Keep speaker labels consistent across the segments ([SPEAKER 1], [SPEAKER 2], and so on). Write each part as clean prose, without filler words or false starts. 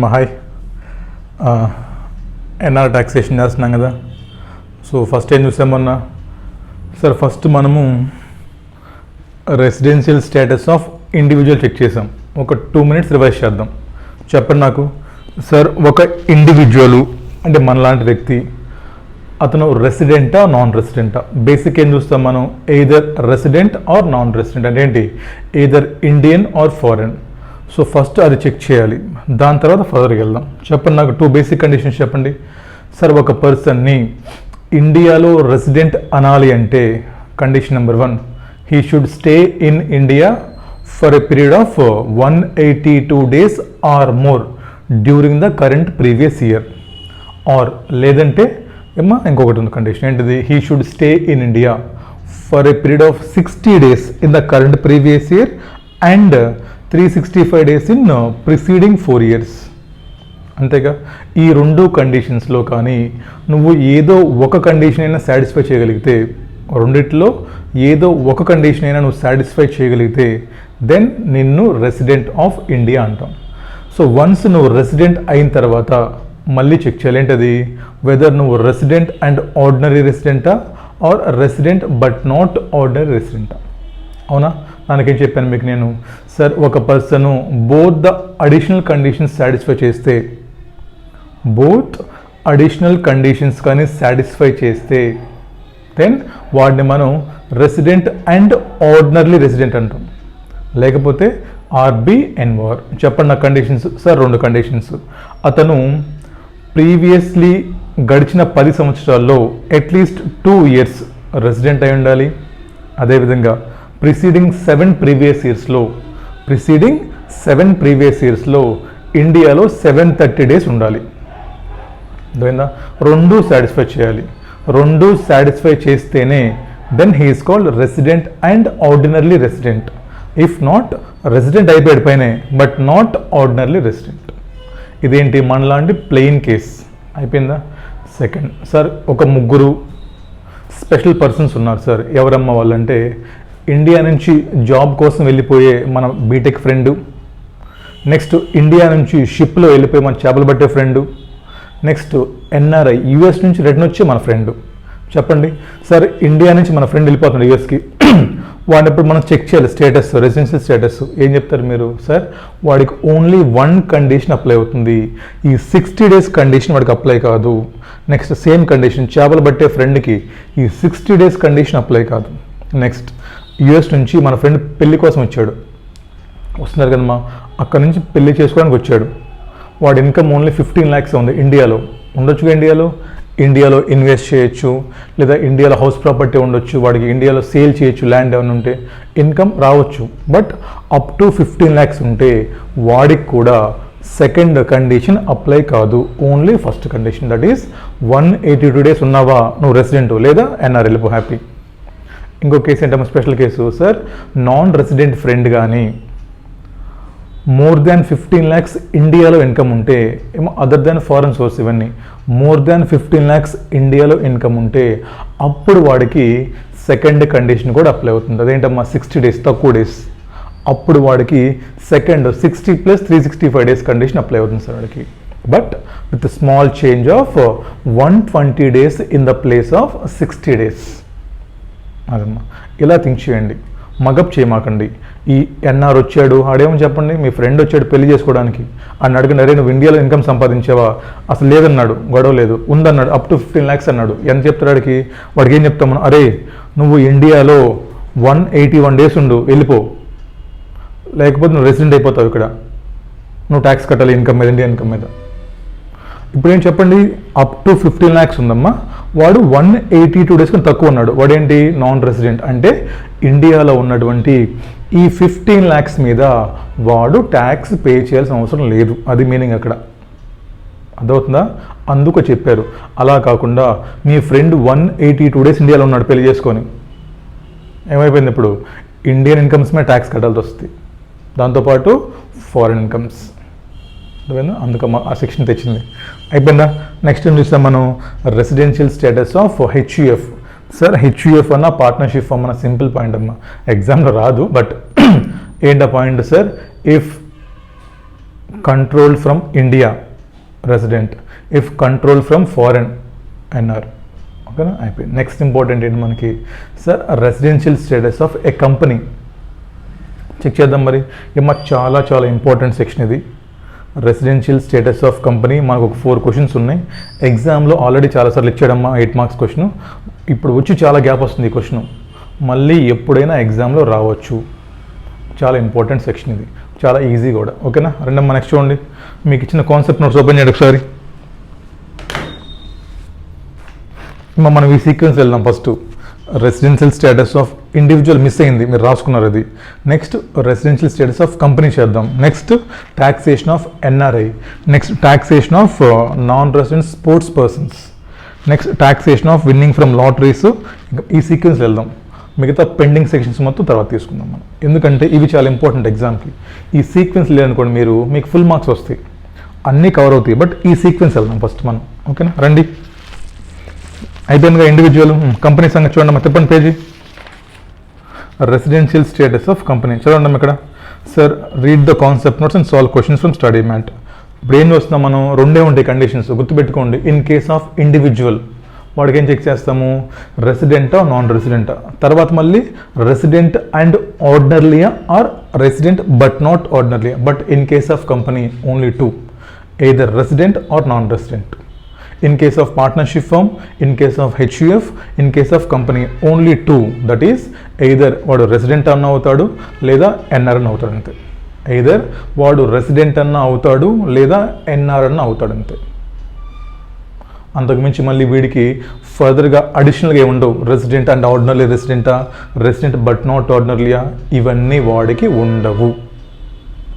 [SPEAKER 1] Hi. NR taxation చేస్తున్నాం కదా. So first ఏం చూసామన్నా సార్, ఫస్ట్ మనము residential status of individual check చేసాం. ఒక 2 minutes రివైజ్ చేద్దాం. చెప్పండి నాకు సార్, ఒక ఇండివిజువల్ అంటే మనలాంటి వ్యక్తి, అతను రెసిడెంటా నాన్ రెసిడెంటా? బేసిక్ ఏం చూస్తాం మనం, either resident or non resident అంటే ఏంటి, either Indian or foreign. So first అది చెక్ చేయాలి, దాని తర్వాత ఫర్దర్కి వెళ్దాం. చెప్పండి నాకు 2 basic కండిషన్స్ చెప్పండి. సార్, ఒక పర్సన్ని ఇండియాలో రెసిడెంట్ అనాలి అంటే condition number 1, he should stay in India for a period of 182 days or more during the current previous year. Or లేదంటే ఇంకొకటి ఉంది కండిషన్, ఏంటిది, he should stay in India for a period of 60 days in the current previous year and 365 days in preceding 4 years. అంతేగా, ఈ 2 కండిషన్స్లో కానీ నువ్వు ఏదో ఒక కండిషన్ అయినా సాటిస్ఫై చేయగలిగితే, రెండిట్లో ఏదో ఒక కండిషన్ అయినా నువ్వు సాటిస్ఫై చేయగలిగితే దెన్ నిన్ను రెసిడెంట్ ఆఫ్ ఇండియా అంటాం. సో వన్స్ నువ్వు రెసిడెంట్ అయిన తర్వాత మళ్ళీ చెక్ చేయాలి, ఏంటది, వెదర్ నువ్వు రెసిడెంట్ అండ్ ఆర్డినరీ రెసిడెంటా or resident but not ordinary రెసిడెంటా. అవునా? దానికేం చెప్పాను మీకు నేను, సార్ ఒక person both the additional conditions satisfy చేస్తే, బోత్ అడిషనల్ కండిషన్స్ కానీ సాటిస్ఫై చేస్తే దెన్ వాడిని మనం రెసిడెంట్ అండ్ ఆర్డినరీ రెసిడెంట్ అంటాం, లేకపోతే ఆర్బిఎన్ఆర్. చెప్పండి నా కండిషన్స్. సార్ 2 కండిషన్స్, అతను ప్రీవియస్లీ గడిచిన 10 సంవత్సరాల్లో అట్లీస్ట్ 2 years రెసిడెంట్ అయి ఉండాలి. అదేవిధంగా ప్రిసీడింగ్ 7 previous yearsలో ఇండియాలో 730 days ఉండాలి. అర్థమైందా? 2 సాటిస్ఫై చేయాలి. 2 సాటిస్ఫై చేస్తేనే then he is called resident and ordinary resident. If not, resident అయిపోయాడు పైనే బట్ నాట్ ఆర్డినరీ రెసిడెంట్. ఇదేంటి, మనలాంటి ప్లెయిన్ కేస్ అయిపోయిందా. సెకండ్, సార్ ఒక 3 స్పెషల్ పర్సన్స్ ఉన్నారు సార్. ఎవరమ్మ వాళ్ళంటే, ఇండియా నుంచి జాబ్ కోసం వెళ్ళిపోయే మన బీటెక్ ఫ్రెండు, నెక్స్ట్ ఇండియా నుంచి షిప్లో వెళ్ళిపోయి మన చేపలు పట్టే ఫ్రెండు, నెక్స్ట్ ఎన్ఆర్ఐ యూఎస్ నుంచి రిటర్న్ వచ్చి మన ఫ్రెండు. చెప్పండి సార్, ఇండియా నుంచి మన ఫ్రెండ్ వెళ్ళిపోతున్నాడు యూఎస్కి, వాడిని ఇప్పుడు మనం చెక్ చేయాలి స్టేటస్, రెసిడెన్షియల్ స్టేటస్. ఏం చెప్తారు మీరు, సార్ వాడికి ఓన్లీ 1 కండిషన్ అప్లై అవుతుంది, ఈ 60 days కండిషన్ వాడికి అప్లై కాదు. నెక్స్ట్ సేమ్ కండిషన్, చేపలు పట్టే ఫ్రెండ్కి ఈ 60 days కండిషన్ అప్లై కాదు. నెక్స్ట్ యూఎస్ నుంచి మన ఫ్రెండ్ పెళ్లి కోసం వచ్చాడు, వస్తున్నారు కదమ్మా, అక్కడ నుంచి పెళ్లి చేసుకోవడానికి వచ్చాడు. వాడి ఇన్కమ్ ఓన్లీ 15 lakhs ఉంది, ఇండియాలో ఉండొచ్చుగా, ఇండియాలో ఇన్వెస్ట్ చేయొచ్చు, లేదా ఇండియాలో హౌస్ ప్రాపర్టీ ఉండొచ్చు, వాడికి ఇండియాలో సేల్ చేయొచ్చు, ల్యాండ్ ఏమైనా ఉంటే ఇన్కమ్ రావచ్చు. బట్ అప్ టు 15 lakhs ఉంటే వాడికి కూడా సెకండ్ కండిషన్ అప్లై కాదు, only first condition, that is 182 days ఉన్నావా నువ్వు రెసిడెంట్, లేదా ఎన్ఆర్ వెళ్ళిపో హ్యాపీ. ఇంకో కేసు ఏంటమ్మా, special case, sir non resident friend కానీ మోర్ దాన్ 15 lakhs ఇండియాలో ఇన్కమ్ ఉంటే, ఏమో అదర్ దాన్ ఫారెన్ సోర్స్, ఇవన్నీ మోర్ దాన్ 15 lakhs ఇండియాలో ఇన్కమ్ ఉంటే అప్పుడు వాడికి సెకండ్ కండిషన్ కూడా అప్లై అవుతుంది. అదేంటమ్మా, 60 days, తక్కువ డేస్. అప్పుడు వాడికి సెకండ్ 60 + 365 days కండిషన్ అప్లై అవుతుంది సార్ వాడికి, but with small change of 120 days in the place of 60 days. అదమ్మా, ఇలా థింక్ చేయండి, మగప్ చేయమాకండి. ఈ ఎన్ఆర్ వచ్చాడు, ఆడేమని చెప్పండి, మీ ఫ్రెండ్ వచ్చాడు పెళ్లి చేసుకోవడానికి అని అడిగిన, అరే నువ్వు ఇండియాలో ఇన్కమ్ సంపాదించావా, అసలు లేదన్నాడు, గొడవ లేదు, ఉందన్నాడు, అప్ టు 15 lakhs అన్నాడు. ఎంత చెప్తాడు వాడికి ఏం చెప్తాం మనం, అరే నువ్వు ఇండియాలో 181 days ఉండు, వెళ్ళిపో, లేకపోతే నువ్వు రెసిడెంట్ అయిపోతావు, ఇక్కడ నువ్వు ట్యాక్స్ కట్టాలి ఇన్కమ్ మీద, ఇండియా ఇన్కమ్ మీద. ఇప్పుడు ఏం చెప్పండి, అప్ టు 15 lakhs ఉందమ్మా, వాడు 182 days కన్నా తక్కువ ఉన్నాడు, వాడేంటి, నాన్ రెసిడెంట్. అంటే ఇండియాలో ఉన్నటువంటి ఈ 15 lakhs మీద వాడు ట్యాక్స్ పే చేయాల్సిన అవసరం లేదు, అది మీనింగ్ అక్కడ. అర్థమవుతుందా? అందుకు చెప్పారు. అలా కాకుండా మీ ఫ్రెండ్ 182 days ఇండియాలో ఉన్నాడు పెళ్లి చేసుకొని, ఏమైపోయింది, ఇప్పుడు ఇండియన్ ఇన్కమ్స్ మీద ట్యాక్స్ కట్టాల్సి వస్తుంది, దాంతోపాటు ఫారెన్ ఇన్కమ్స్. అందుకు ఆ సెక్షన్ తెచ్చింది. అయిపోయిందా? నెక్స్ట్ ఏం చూస్తాం మనం, residential status of HUF. Sir HUF అన్న పార్ట్నర్షిప్ అన్న సింపుల్ పాయింట్ అమ్మా, ఎగ్జామ్లో రాదు, బట్ ఏంటా point sir, if control from India resident, if control from foreign NR. ఓకేనా, అయిపోయింది. నెక్స్ట్ ఇంపార్టెంట్ ఏంటి మనకి sir, residential status of a company. Check చేద్దాం మరి, ఏమో చాలా చాలా ఇంపార్టెంట్ సెక్షన్ ఇది. రెసిడెన్షియల్ స్టేటస్ ఆఫ్ కంపెనీ మనకు ఒక 4 క్వశ్చన్స్ ఉన్నాయి. ఎగ్జామ్లో ఆల్రెడీ చాలాసార్లు ఇచ్చాడమ్మా 8 మార్క్స్ క్వశ్చన్. ఇప్పుడు వచ్చి చాలా గ్యాప్ వస్తుంది ఈ క్వశ్చన్, మళ్ళీ ఎప్పుడైనా ఎగ్జామ్లో రావచ్చు. చాలా ఇంపార్టెంట్ సెక్షన్ ఇది, చాలా ఈజీ కూడా. ఓకేనా, రెండమ్మా నెక్స్ట్ చూడండి. మీకు ఇచ్చిన కాన్సెప్ట్ నోట్స్ ఓపెన్ చేయండి ఒకసారి. మనం ఈ సీక్వెన్స్ వెళ్దాం. First residential status of individual miss అయింది, మీరు రాసుకున్నారు అది. Next residential status of company చేద్దాం. Next taxation of NRI. Next taxation of non resident sports persons. Next taxation of winning from lotteries. ఈ సీక్వెన్స్ వెళ్దాం. మిగతా పెండింగ్ సెక్షన్స్ మొత్తం తర్వాత తీసుకుందాం మనం, ఎందుకంటే ఇవి చాలా ఇంపార్టెంట్ ఎగ్జామ్కి. ఈ సీక్వెన్స్ లేదనుకోండి మీకు ఫుల్ మార్క్స్ వస్తాయి, అన్నీ కవర్ అవుతాయి. బట్ ఈ సీక్వెన్స్ వెళ్దాం ఫస్ట్ మనం. ఓకేనా, రండి. అయిపోయిందిగా ఇండివిజువల్. కంపెనీ సంగతి చూడండి, చెప్పండి page. Residential status of company చదవండి ఇక్కడ. Sir read the concept notes and solve questions from study mat. ఇప్పుడు ఏం చూస్తున్నాం మనం, రెండే ఉంటాయి కండిషన్స్, గుర్తుపెట్టుకోండి. ఇన్ కేస్ ఆఫ్ ఇండివిజువల్ వాడికి ఏం చెక్ చేస్తాము, రెసిడెంటా నాన్ రెసిడెంటా. తర్వాత మళ్ళీ రెసిడెంట్ అండ్ ఆర్డినర్లీయా ఆర్ రెసిడెంట్ బట్ నాట్ ఆర్డినర్లీయా. But in case of company only 2, either resident or non resident. In case of partnership firm, in case of HUF, in case of company only 2, that is either వాడు resident అన్న అవుతాడు లేదా NR అన్న అవుతాడు అంతే. either వాడు resident అన్న అవుతాడు లేదా ఎన్ఆర్ అన్న అవుతాడు అంతే. అంతకుమించి మళ్ళీ వీడికి ఫర్దర్గా అడిషనల్గా ఏముండవు. రెసిడెంట్ అండ్ ఆర్డినర్లీ రెసిడెంటా, రెసిడెంట్ బట్ నాట్ ఆర్డినర్లీయా, ఇవన్నీ వాడికి ఉండవు.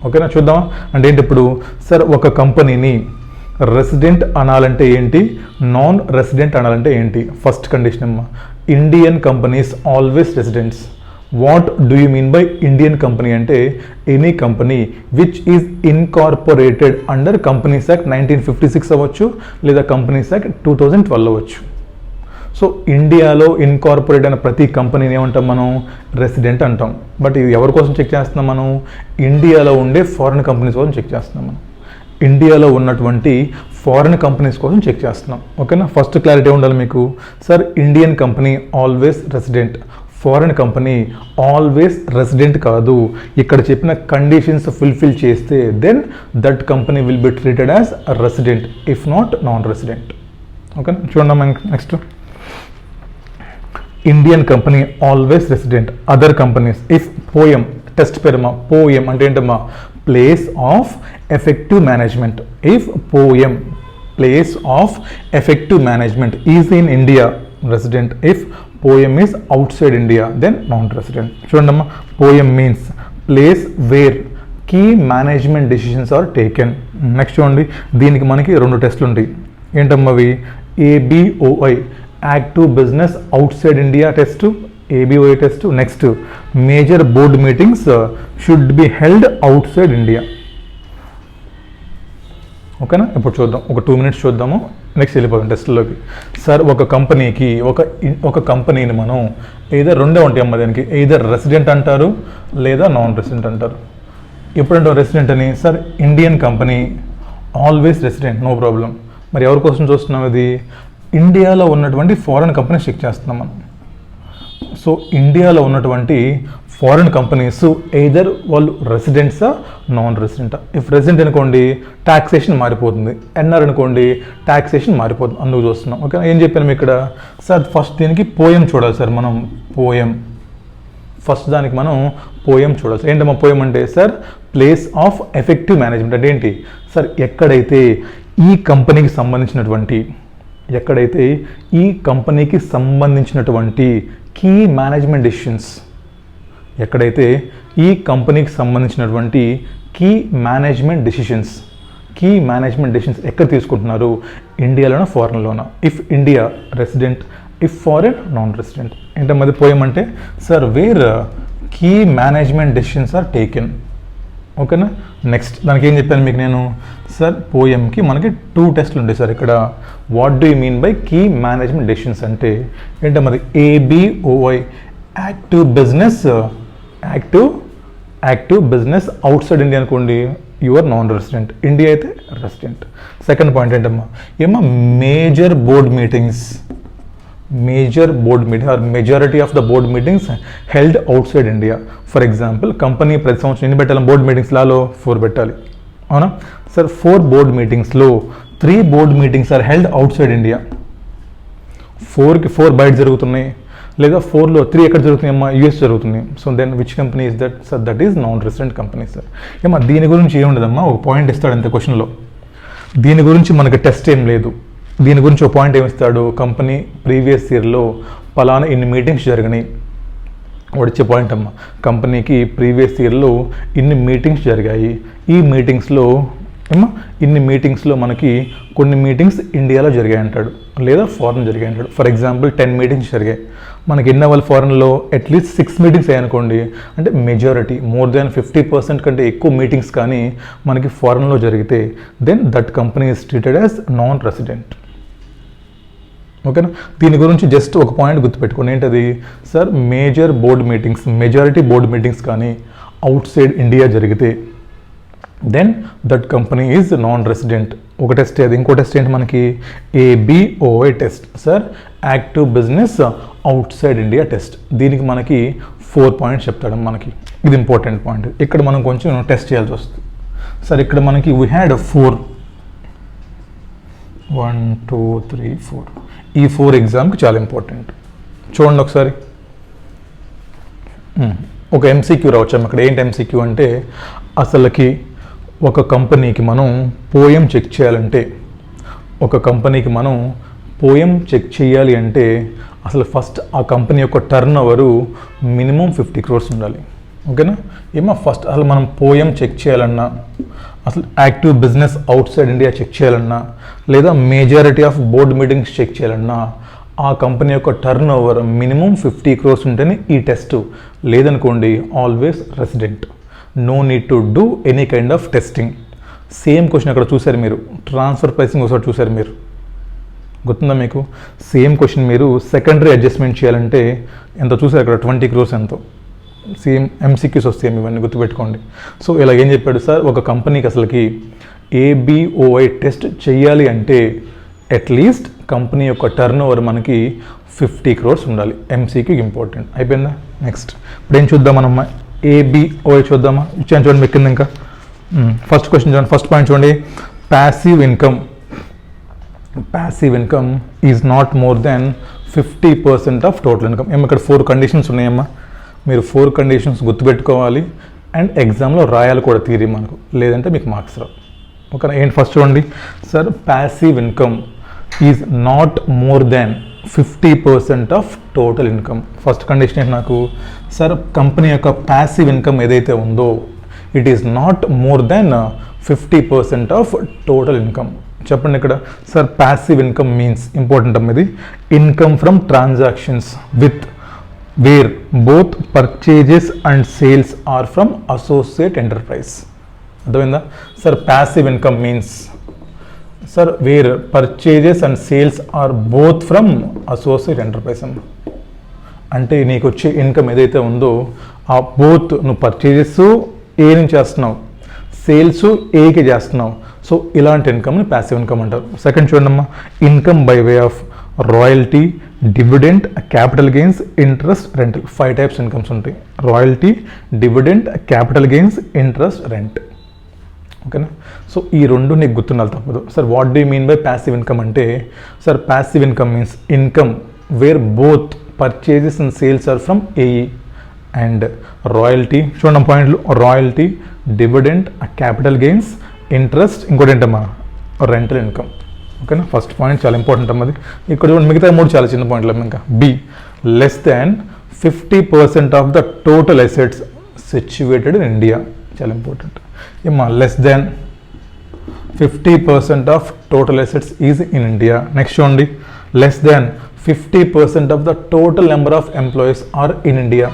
[SPEAKER 1] ఓకేనా, చూద్దామా. అంటే ఏంటి ఇప్పుడు సార్, ఒక కంపెనీని రెసిడెంట్ అనాలంటే ఏంటి, నాన్ రెసిడెంట్ అనాలంటే ఏంటి. ఫస్ట్ కండిషన్ అమ్మా, Indian companies always residents. What do you mean by Indian company అంటే, any company which is incorporated under companies act 1956 అవ్వచ్చు, లేదా కంపెనీస్ యాక్ట్ 2012 అవ్వచ్చు. సో ఇండియాలో ఇన్కార్పొరేట్ అయిన ప్రతి కంపెనీని ఏమంటాం మనం, రెసిడెంట్ అంటాం. బట్ ఇది ఎవరి కోసం చెక్ చేస్తున్నాం మనం, ఇండియాలో ఉండే ఫారిన్ కంపెనీస్ కోసం చెక్ చేస్తున్నాం మనం. ఇండియాలో ఉన్నటువంటి ఫారిన్ కంపెనీస్ కోసం చెక్ చేస్తున్నాం. ఓకేనా, ఫస్ట్ క్లారిటీ ఉండాలి మీకు. Sir Indian company always resident, foreign company always resident కాదు. ఇక్కడ చెప్పిన కండిషన్స్ ఫుల్ఫిల్ చేస్తే then that company will be treated as resident, if not non resident. ఓకేనా, చూడండి next. Indian company always resident, other companies if POEM. Test పేరమ్మా, POEM అంటే ఏంటమ్మా, place of effective management. If POEM place of effective management is in India, resident. If POEM is outside India, then non resident. చూడండమ్మా, POEM means place where key management decisions are taken. Next చూడండి, దీనికి మనకి 2 టెస్టులు ఉంటాయి. ఏంటమ్మా అవి, ABOI active business outside India test, ABOI test. Next major board meetings should be held outside India. ఓకేనా, ఇప్పుడు చూద్దాం, ఒక 2 minutes చూద్దాము, నెక్స్ట్ వెళ్ళిపోదాం టెస్ట్లోకి. సార్ ఒక కంపెనీకి ఒక కంపెనీని మనం ఏదర్ 2 ఉంటాయి అమ్మ దానికి, ఏదర్ రెసిడెంట్ అంటారు లేదా నాన్ రెసిడెంట్ అంటారు. ఎప్పుడంటే రెసిడెంట్ అని, sir Indian company always resident, no problem. మరి ఎవరి కోసం చూస్తున్నాం, ఇది ఇండియాలో ఉన్నటువంటి ఫారెన్ కంపెనీస్ చెక్ చేస్తున్నాం మనం. సో ఇండియాలో ఉన్నటువంటి ఫారిన్ కంపెనీస్ ఎయిదర్ వాళ్ళు రెసిడెంట్సా నాన్ రెసిడెంటా. ఇఫ్ రెసిడెంట్ అనుకోండి ట్యాక్సేషన్ మారిపోతుంది, ఎన్ఆర్ అనుకోండి ట్యాక్సేషన్ మారిపోతుంది, అందుకు చూస్తున్నాం. ఓకే, ఏం చెప్పాను ఇక్కడ సార్, ఫస్ట్ దీనికి పోయం చూడాలి సార్ మనం. పోయం ఫస్ట్ దానికి మనం పోయం చూడాలి. ఏంటమ్మా పోయం అంటే, sir place of effective management అంటే ఏంటి సార్, ఎక్కడైతే ఈ కంపెనీకి సంబంధించినటువంటి కీ మేనేజ్మెంట్ డెసిషన్స్, ఎక్కడైతే ఈ కంపెనీకి సంబంధించినటువంటి కీ మేనేజ్మెంట్ డెసిషన్స్ ఎక్కడ తీసుకుంటున్నారు, ఇండియాలోనా ఫారెన్లోనా. If India resident, if foreign non resident. ఏంటమ్మది పోయం అంటే, sir where key management decisions are taken. ఓకేనా, నెక్స్ట్ దానికి ఏం చెప్పాను మీకు నేను, సార్ పోయంకి మనకి 2 టెస్టులు ఉంటాయి సార్ ఇక్కడ. What do you mean by key management decisions అంటే ఏంటో మరి, ABOI active business outside India అనుకోండి, యువర్ నాన్ రెసిడెంట్, ఇండియా అయితే రెసిడెంట్. సెకండ్ పాయింట్ ఏంటమ్మా, ఏమో major board meetings or majority of the board meetings held outside India. For example company ప్రతి సంవత్సరం ఎన్ని పెట్టాలి బోర్డ్ మీటింగ్స్, లాలో 4 పెట్టాలి, అవునా సార్? 4 బోర్డ్ మీటింగ్స్లో 3 board meetings are held outside India. 4కి 4 బయట జరుగుతున్నాయి, లేదా 4లో 3 ఎక్కడ జరుగుతున్నాయమ్మా, యూఎస్ జరుగుతుంది. So then which company is that sir? That is non resident company sir. ఏమా దీని గురించి ఏముండదమ్మా, ఒక పాయింట్ ఇస్తాడు అంతే క్వశ్చన్లో. దీని గురించి మనకి టెస్ట్ ఏం లేదు. దీని గురించి ఒక పాయింట్ ఏమిస్తాడు, కంపెనీ ప్రీవియస్ ఇయర్లో పలానా ఇన్ని మీటింగ్స్ జరిగినాయి వచ్చే పాయింట్ అమ్మ. కంపెనీకి ప్రీవియస్ ఇయర్లో ఇన్ని మీటింగ్స్ జరిగాయి, ఈ మీటింగ్స్లో ఏమో ఇన్ని మీటింగ్స్లో మనకి కొన్ని మీటింగ్స్ ఇండియాలో జరిగాయి అంటాడు, లేదా ఫారెన్ జరిగాయి అంటాడు. ఫర్ ఎగ్జాంపుల్ 10 మీటింగ్స్ జరిగాయి, మనకి ఎన్ని అవ్వాలి ఫారెన్లో, అట్లీస్ట్ 6 మీటింగ్స్ అయ్యానుకోండి, అంటే మెజారిటీ మోర్ దాన్ 50% కంటే ఎక్కువ మీటింగ్స్ కానీ మనకి ఫారెన్లో జరిగితే then that company is treated as non resident. ఓకేనా? దీని గురించి జస్ట్ ఒక పాయింట్ గుర్తుపెట్టుకోండి, ఏంటది sir? Major board meetings, majority board meetings కానీ అవుట్ సైడ్ ఇండియా జరిగితే then that company is non resident. ఒక టెస్ట్ అది. ఇంకో టెస్ట్ ఏంటి మనకి, ABOI test sir, active business outside India test. దీనికి మనకి 4 పాయింట్స్ చెప్తాడు మనకి. ఇది ఇంపార్టెంట్ పాయింట్. ఇక్కడ మనం కొంచెం టెస్ట్ చేయాల్సి వస్తుంది సార్. ఇక్కడ మనకి వీ హ్యాడ్ 4 1 2 3 4. ఈ 4 ఎగ్జామ్కి చాలా ఇంపార్టెంట్. చూడండి ఒకసారి. ఒక MCQ రావచ్చాము ఇక్కడ. ఏంటి MCQ అంటే, అసలుకి ఒక కంపెనీకి మనం పోయం చెక్ చేయాలంటే, చేయాలి అంటే అసలు ఫస్ట్ ఆ కంపెనీ యొక్క టర్న్ ఓవరు మినిమం 50 crores ఉండాలి. ఓకేనా? ఏమో ఫస్ట్ అసలు మనం పోయం చెక్ చేయాలన్నా, అసలు active business outside India check చేయాలన్నా, లేదా majority of board meetings check చేయాలన్నా ఆ కంపెనీ యొక్క టర్న్ ఓవర్ మినిమం 50 crores ఉంటేనే ఈ టెస్ట్. లేదనుకోండి always resident. No need to do any kind of testing. Same question అక్కడ చూసారు మీరు, ట్రాన్స్ఫర్ ప్రైసింగ్ ఒకసారి చూసారు మీరు, గుర్తుందా మీకు? సేమ్ క్వశ్చన్ మీరు సెకండరీ అడ్జస్ట్మెంట్ చేయాలంటే ఎంత చూసారు అక్కడ, 20 crores ఎంతో. సేమ్ MCQs వస్తాయి, ఇవన్నీ గుర్తుపెట్టుకోండి. సో ఇలా ఏం చెప్పాడు సార్, ఒక కంపెనీకి అసలుకి ABOI టెస్ట్ చేయాలి అంటే అట్లీస్ట్ కంపెనీ యొక్క టర్న్ ఓవర్ మనకి 50 crores ఉండాలి. MCQ important. అయిపోయిందా? నెక్స్ట్ ఇప్పుడు ఏం చూద్దాం మనం, ABOI చూద్దామా? ఇచ్చాను చూడండి మీకు కింద. ఇంకా ఫస్ట్ క్వశ్చన్ చూడండి, ఫస్ట్ పాయింట్ చూడండి, passive income is not more than 50% of total income. ఏమో ఇక్కడ 4 కండిషన్స్ ఉన్నాయమ్మా, మీరు 4 కండిషన్స్ గుర్తుపెట్టుకోవాలి అండ్ ఎగ్జామ్లో రాయాలి కూడా థియరీ మనకు, లేదంటే మీకు మార్క్స్ రావు. ఓకేనా? ఏంటి ఫస్ట్ చూడండి sir, passive income is not more than 50% of total income. First condition ఏంటి నాకు సార్, కంపెనీ యొక్క ప్యాసివ్ ఇన్కమ్ ఏదైతే ఉందో it is not more than 50% of total income. చెప్పండి ఇక్కడ sir, passive income means important అమ్మ, ఇది income from transactions with where both purchases and sales are from associate enterprise. అర్థమైందా sir? Passive income means sir where purchases and sales are both from associate enterprise. అంటే నీకు వచ్చే income ఏదైతే ఉందో ఆ both, నువ్వు పర్చేజెస్ ఏ నుంచి చేస్తున్నావు, సేల్స్ ఏకి చేస్తున్నావు. సో ఇలాంటి ఇన్కమ్ని ప్యాసివ్ ఇన్కమ్ అంటారు. సెకండ్ చూడండి, income by way of royalty, dividend, capital gains, interest, rent. 5 types incomes ఉంటాయి. Royalty, dividend, capital gains, interest, rent. ఓకేనా? సో ఈ రెండు నీకు గుర్తుండాలి తప్పదు. Sir what do mean by passive income అంటే, sir passive income means income where both purchases and sales are from AE and royalty. చూడండి పాయింట్లు, royalty, dividend, capital gains, interest, ఇంకోటి ఏంటమ్మా రెంటల్ ఇన్కమ్. ఓకేనా? ఫస్ట్ పాయింట్ చాలా important అమ్మది. ఇక్కడ చూడండి మిగతా 3 చాలా చిన్న పాయింట్లు. ఇంకా B, less than 50% of the total assets situated in India. చాలా ఇంపార్టెంట్. ఏమా less than 50% of total assets is in India. Next చూడండి, less than 50% of the total number of employees are in India.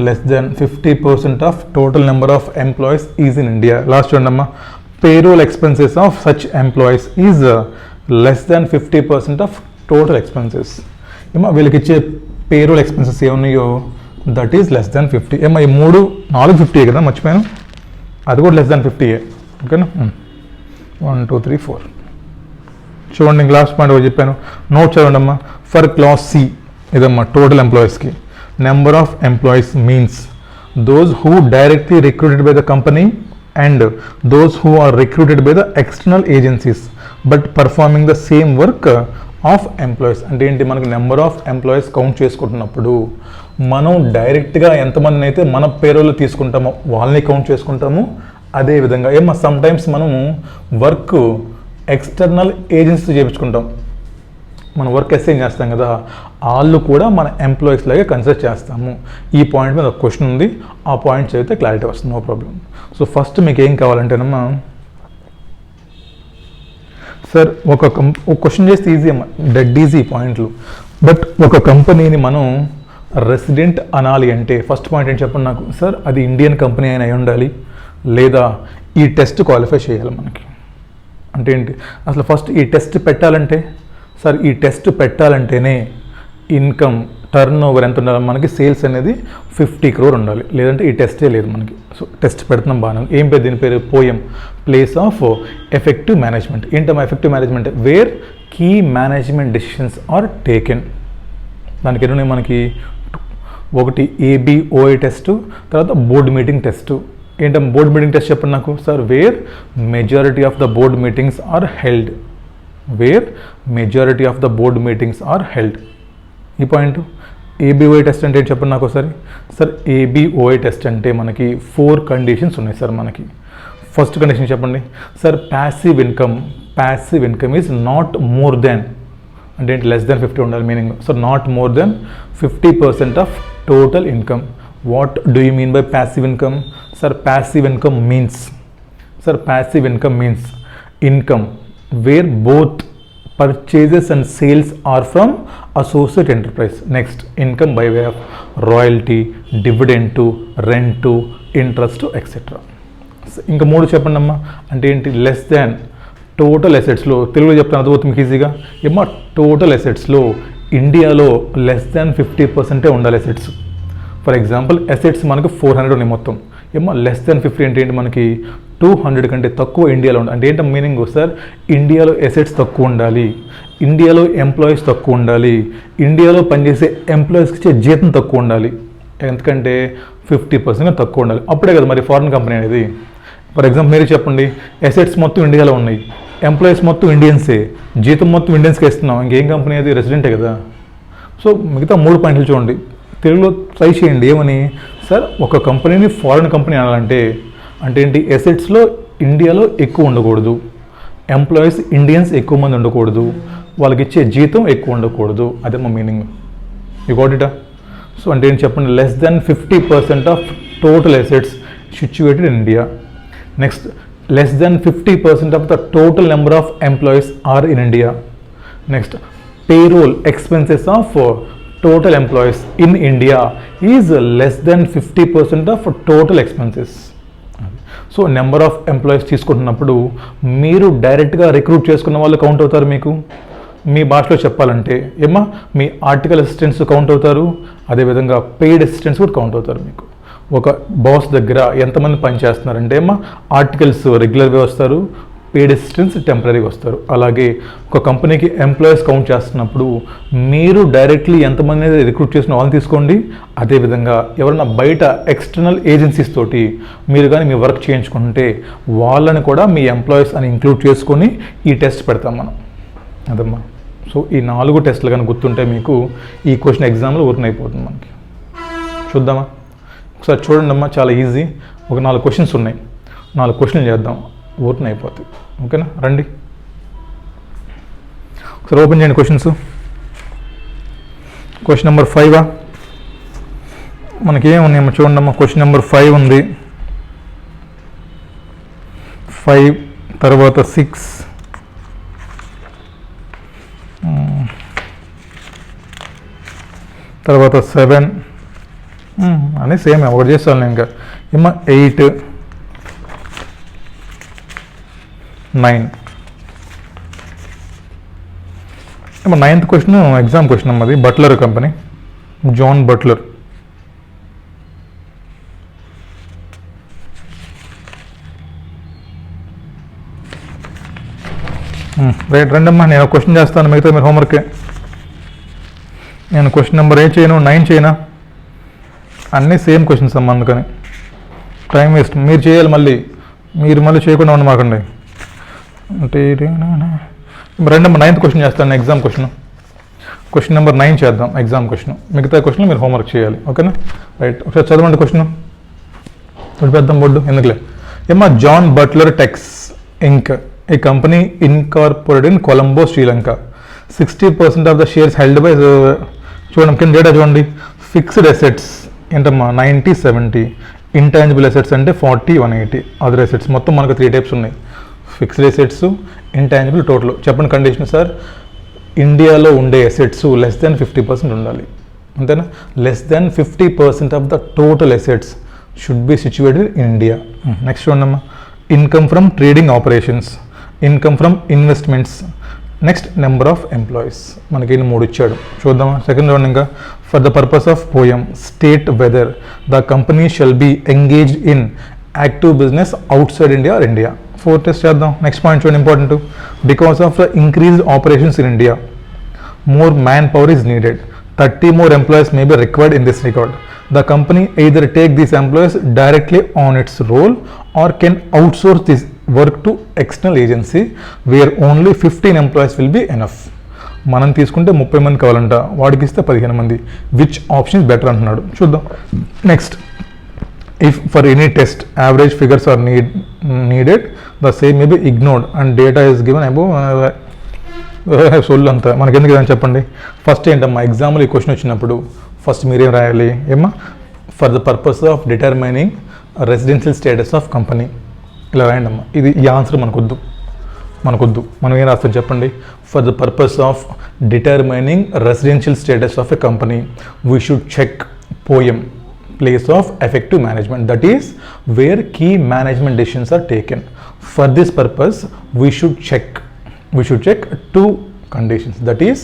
[SPEAKER 1] Less than 50% of total number of employees is in India. Last చూడండి అమ్మా, payroll expenses of such employees is less than 50% of total expenses. ఏమో వీళ్ళకి ఇచ్చే payroll expenses ఏమున్నాయో that is less than 50. ఏమో ఈ 450 కదా, మర్చిపోయాను. అది కూడా లెస్ దాన్ 50. ఓకేనా. 1 2 3 4 చూడండి. లాస్ట్ పాయింట్ ఒకటి చెప్పాను, నోట్ చదవండి అమ్మా. ఫర్ క్లాస్ సి ఇదమ్మా టోటల్ ఎంప్లాయీస్కి. Number of employees means those who directly recruited by the company and those who are recruited by the external agencies but performing the same work of employees. అంటే ఏంటి, మనకి number of employees count చేసుకుంటున్నప్పుడు మనం డైరెక్ట్గా ఎంతమందిని అయితే మన పేరోలో తీసుకుంటామో వాళ్ళని కౌంట్ చేసుకుంటాము. అదేవిధంగా ఏమో సమ్టైమ్స్ మనము వర్క్ ఎక్స్టర్నల్ ఏజెన్సీతో చేయించుకుంటాం, మన వర్క్ అసైన్ చేస్తాం కదా, వాళ్ళు కూడా మన ఎంప్లాయీస్ లాగే కన్సిడర్ చేస్తాము. ఈ పాయింట్ మీద ఒక క్వశ్చన్ ఉంది, ఆ పాయింట్ చదివితే క్లారిటీ వస్తుంది, నో ప్రాబ్లం. సో ఫస్ట్ మీకు ఏం కావాలంటేనమ్మా, సార్ ఒక క్వశ్చన్ చేస్తే ఈజీ అమ్మా, డెడ్ ఈజీ పాయింట్లు. బట్ ఒక కంపెనీని మనం రెసిడెంట్ అనాలి అంటే ఫస్ట్ పాయింట్ ఏంటి చెప్పండి నాకు. సార్ అది ఇండియన్ కంపెనీ అయినా అయి ఉండాలి, లేదా ఈ టెస్ట్ క్వాలిఫై చేయాలి మనకి. అంటే ఏంటి అసలు ఫస్ట్ ఈ టెస్ట్ పెట్టాలంటే, సార్ ఈ టెస్ట్ పెట్టాలంటేనే ఇన్కమ్ టర్న్ ఓవర్ ఎంత ఉండాలి మనకి, సేల్స్ అనేది 50 crore ఉండాలి, లేదంటే ఈ టెస్టే లేదు మనకి. సో టెస్ట్ పెడుతున్నాం బాగా. ఏం పేరు దీని పేరు, poem, place of effective management. ఏంటమ్మా effective management, where key management decisions are taken. దానికి ఎన్ని మనకి, ఒకటి ABOA టెస్ట్, తర్వాత బోర్డ్ మీటింగ్ టెస్ట్. ఏంటమ్మా బోర్డ్ మీటింగ్ టెస్ట్ చెప్పండి నాకు. Sir where majority of the board meetings are held, where majority of the board meetings are held. ఈ point. ABOA test అంటే ఏంటి చెప్పండి నాకు ఒకసారి. సార్ ABOA టెస్ట్ అంటే మనకి 4 కండిషన్స్ ఉన్నాయి సార్ మనకి. ఫస్ట్ కండిషన్ చెప్పండి sir, passive income is not more than, అంటే ఏంటి లెస్ దెన్ 50 ఉండాలి meaning. So not more than 50% of total income. What do you mean by passive income? Sir passive income means income where both purchases and sales are from associate enterprise. Next, income by way of royalty, dividend to, rent to, interest to, etc. ఇంకా 3 చెప్పండి అమ్మా. అంటే ఏంటి, less than total అసెట్స్లో, తెలుగులో చెప్తాను అర్థమవుతుంది మీకు ఈజీగా. ఏమో టోటల్ అసెట్స్లో ఇండియాలో లెస్ దాన్ 50% ఉండాలి అసెట్స్. ఫర్ ఎగ్జాంపుల్ అసెట్స్ మనకు 400 ఉన్నాయి మొత్తం, ఏమో లెస్ దాన్ 50 అంటే ఏంటి మనకి 200 కంటే తక్కువ ఇండియాలో ఉండాలి. అంటే ఏంటో మీనింగ్ సార్, ఇండియాలో అసెట్స్ తక్కువ ఉండాలి, ఇండియాలో ఎంప్లాయీస్ తక్కువ ఉండాలి, ఇండియాలో పనిచేసే ఎంప్లాయీస్కి ఇచ్చే జీతం తక్కువ ఉండాలి. ఎందుకంటే 50% తక్కువ ఉండాలి, అప్పుడే కదా మరి ఫారిన్ కంపెనీ అనేది. ఫర్ ఎగ్జాంపుల్ మీరు చెప్పండి, అసెట్స్ మొత్తం ఇండియాలో ఉన్నాయి, ఎంప్లాయీస్ మొత్తం ఇండియన్సే, జీతం మొత్తం ఇండియన్స్కి ఇస్తున్నాం, ఇంకేం కంపెనీ అది, రెసిడెంటే కదా. సో మిగతా 3 పాయింట్లు చూడండి, తెలుగులో ట్రై చేయండి. ఏమని సార్, ఒక కంపెనీని ఫారిన్ కంపెనీ అనాలంటే అంటే ఏంటి, అసెట్స్లో ఇండియాలో ఎక్కువ ఉండకూడదు, ఎంప్లాయీస్ ఇండియన్స్ ఎక్కువ మంది ఉండకూడదు, వాళ్ళకి ఇచ్చే జీతం ఎక్కువ ఉండకూడదు, అదే మా meaning. You got it? So అంటే ఏంటి చెప్పండి, less than 50% of total assets situated in India. Next, less than 50% of the total number of employees are in India. Next, payroll expenses of total employees in India is less than 50% of total expenses. So number of employees తీసుకుంటున్నప్పుడు మీరు డైరెక్ట్గా recruit చేసుకున్న వాళ్ళు count అవుతారు. మీకు మీ భాషలో చెప్పాలంటే ఏమా, మీ ఆర్టికల్ అసిస్టెంట్స్ కౌంట్ అవుతారు, అదేవిధంగా పెయిడ్ అసిస్టెంట్స్ కూడా కౌంట్ అవుతారు. మీకు ఒక బాస్ దగ్గర ఎంతమంది పని చేస్తున్నారంటే ఏమా, ఆర్టికల్స్ రెగ్యులర్గా వస్తారు, పెయిడ్ అసిస్టెంట్స్ టెంపరీగా వస్తారు. అలాగే ఒక కంపెనీకి ఎంప్లాయీస్ కౌంట్ చేస్తున్నప్పుడు మీరు డైరెక్ట్లీ ఎంతమంది రిక్రూట్ చేసిన వాళ్ళని తీసుకోండి, అదేవిధంగా ఎవరైనా బయట ఎక్స్టర్నల్ ఏజెన్సీస్ తోటి మీరు కానీ మీ వర్క్ చేయించుకుంటే వాళ్ళని కూడా మీ ఎంప్లాయీస్ అని ఇంక్లూడ్ చేసుకొని ఈ టెస్ట్ పెడతాం మనం, అదమ్మా. సో ఈ 4 టెస్టులు కానీ గుర్తుంటే మీకు ఈ క్వశ్చన్ ఎగ్జామ్లో ఊరిని అయిపోతుంది మనకి. చూద్దామా ఒకసారి, చూడండి అమ్మా, చాలా ఈజీ. ఒక 4 క్వశ్చన్స్ ఉన్నాయి, 4 క్వశ్చన్లు చేద్దాం, ఊరిని అయిపోతుంది. ఓకేనా, రండి ఒకసారి ఓపెన్ చేయండి క్వశ్చన్స్. క్వశ్చన్ నెంబర్ 5 మనకి ఏమున్నాయమ్మా చూడండి అమ్మా. క్వశ్చన్ నెంబర్ 5 ఉంది, 5 తర్వాత 6 తర్వాత 7 అని సేమ్ ఒకటి చేస్తాను ఇంకా. ఏమో 8 9 ఏమో 9th క్వశ్చన్ ఎగ్జామ్ క్వశ్చన్ అమ్మ, అది Butler company, John Butler. Right రండమ్మా, నేను క్వశ్చన్ చేస్తాను, మిగతా మీరు హోంవర్కే. నేను క్వశ్చన్ నెంబర్ 8 చేయను, 9 చేయనా, అన్నీ సేమ్ క్వశ్చన్స్ అమ్మా, అందుకని టైం వేస్ట్. మీరు చేయాలి, మీరు మళ్ళీ చేయకుండా ఉండమాకండి. అంటే రెండమ్మా 9th క్వశ్చన్ చేస్తాను, ఎగ్జామ్ క్వశ్చన్ నెంబర్ 9 చేద్దాం, ఎగ్జామ్ క్వశ్చన్. మిగతా క్వశ్చన్ మీరు హోంవర్క్ చేయాలి, ఓకేనా? రైట్, ఒకసారి చదవండి క్వశ్చన్. పెద్దాం బోర్డు ఎందుకులే. ఏమా, John Butler Tex Inc, a company incorporated in Colombo, Sri Lanka. 60% of the shares held by, చూడండి కింద డేటా చూడండి. ఫిక్స్డ్ అసెట్స్ ఏంటమ్మా 90-70, ఇంటాంజిబుల్ అసెట్స్ అంటే 40-180, అదర్ అసెట్స్ మొత్తం మనకు 3 టైప్స్ ఉన్నాయి. Fixed assets, intangible, total. చెప్పండి కండిషన్ సార్. ఇండియాలో ఉండే అసెట్స్ లెస్ దాన్ 50% ఉండాలి, అంతేనా? Less than 50% of the total assets should be situated in India. Next చూడమ్మా, income from trading operations, income from investments, next number of employees. మనకి 3 ఇచ్చాడు, చూద్దామా? Second round ఇంకా. For the purpose of poem state whether the company shall be engaged in active business outside India are India. 4th test చేద్దాం. Next point చూడండి, important. Because of the increased operations in India, more man power is needed. 30 more employees may be required in this regard. The company either take these employees directly on its roll or can outsource this work to external agency where only 15 employees will be enough. మనం తీసుకుంటే 30 మంది కావాలంట, వాడికి ఇస్తే 15 మంది. Which option is better అంటున్నాడు, చూద్దాం. Next, if for any test average figures are needed, the same may be ignored and data is given above. సోల్ అంతా మనకి ఎందుకు అని చెప్పండి. ఫస్ట్ ఏంటమ్మా, ఎగ్జాంపుల్ ఈ క్వశ్చన్ వచ్చినప్పుడు ఫస్ట్ మీరేం రాయాలి ఏమ్మా? For the purpose of determining residential status of company, ఇలా రాయండి అమ్మా. ఇది ఈ ఆన్సర్ మనకొద్దు. మనం ఏం రాస్తాం చెప్పండి? For the purpose of determining residential status of a company we should check POEM place of effective management, that is where key management decisions are taken. For this purpose we should check 2 conditions, that is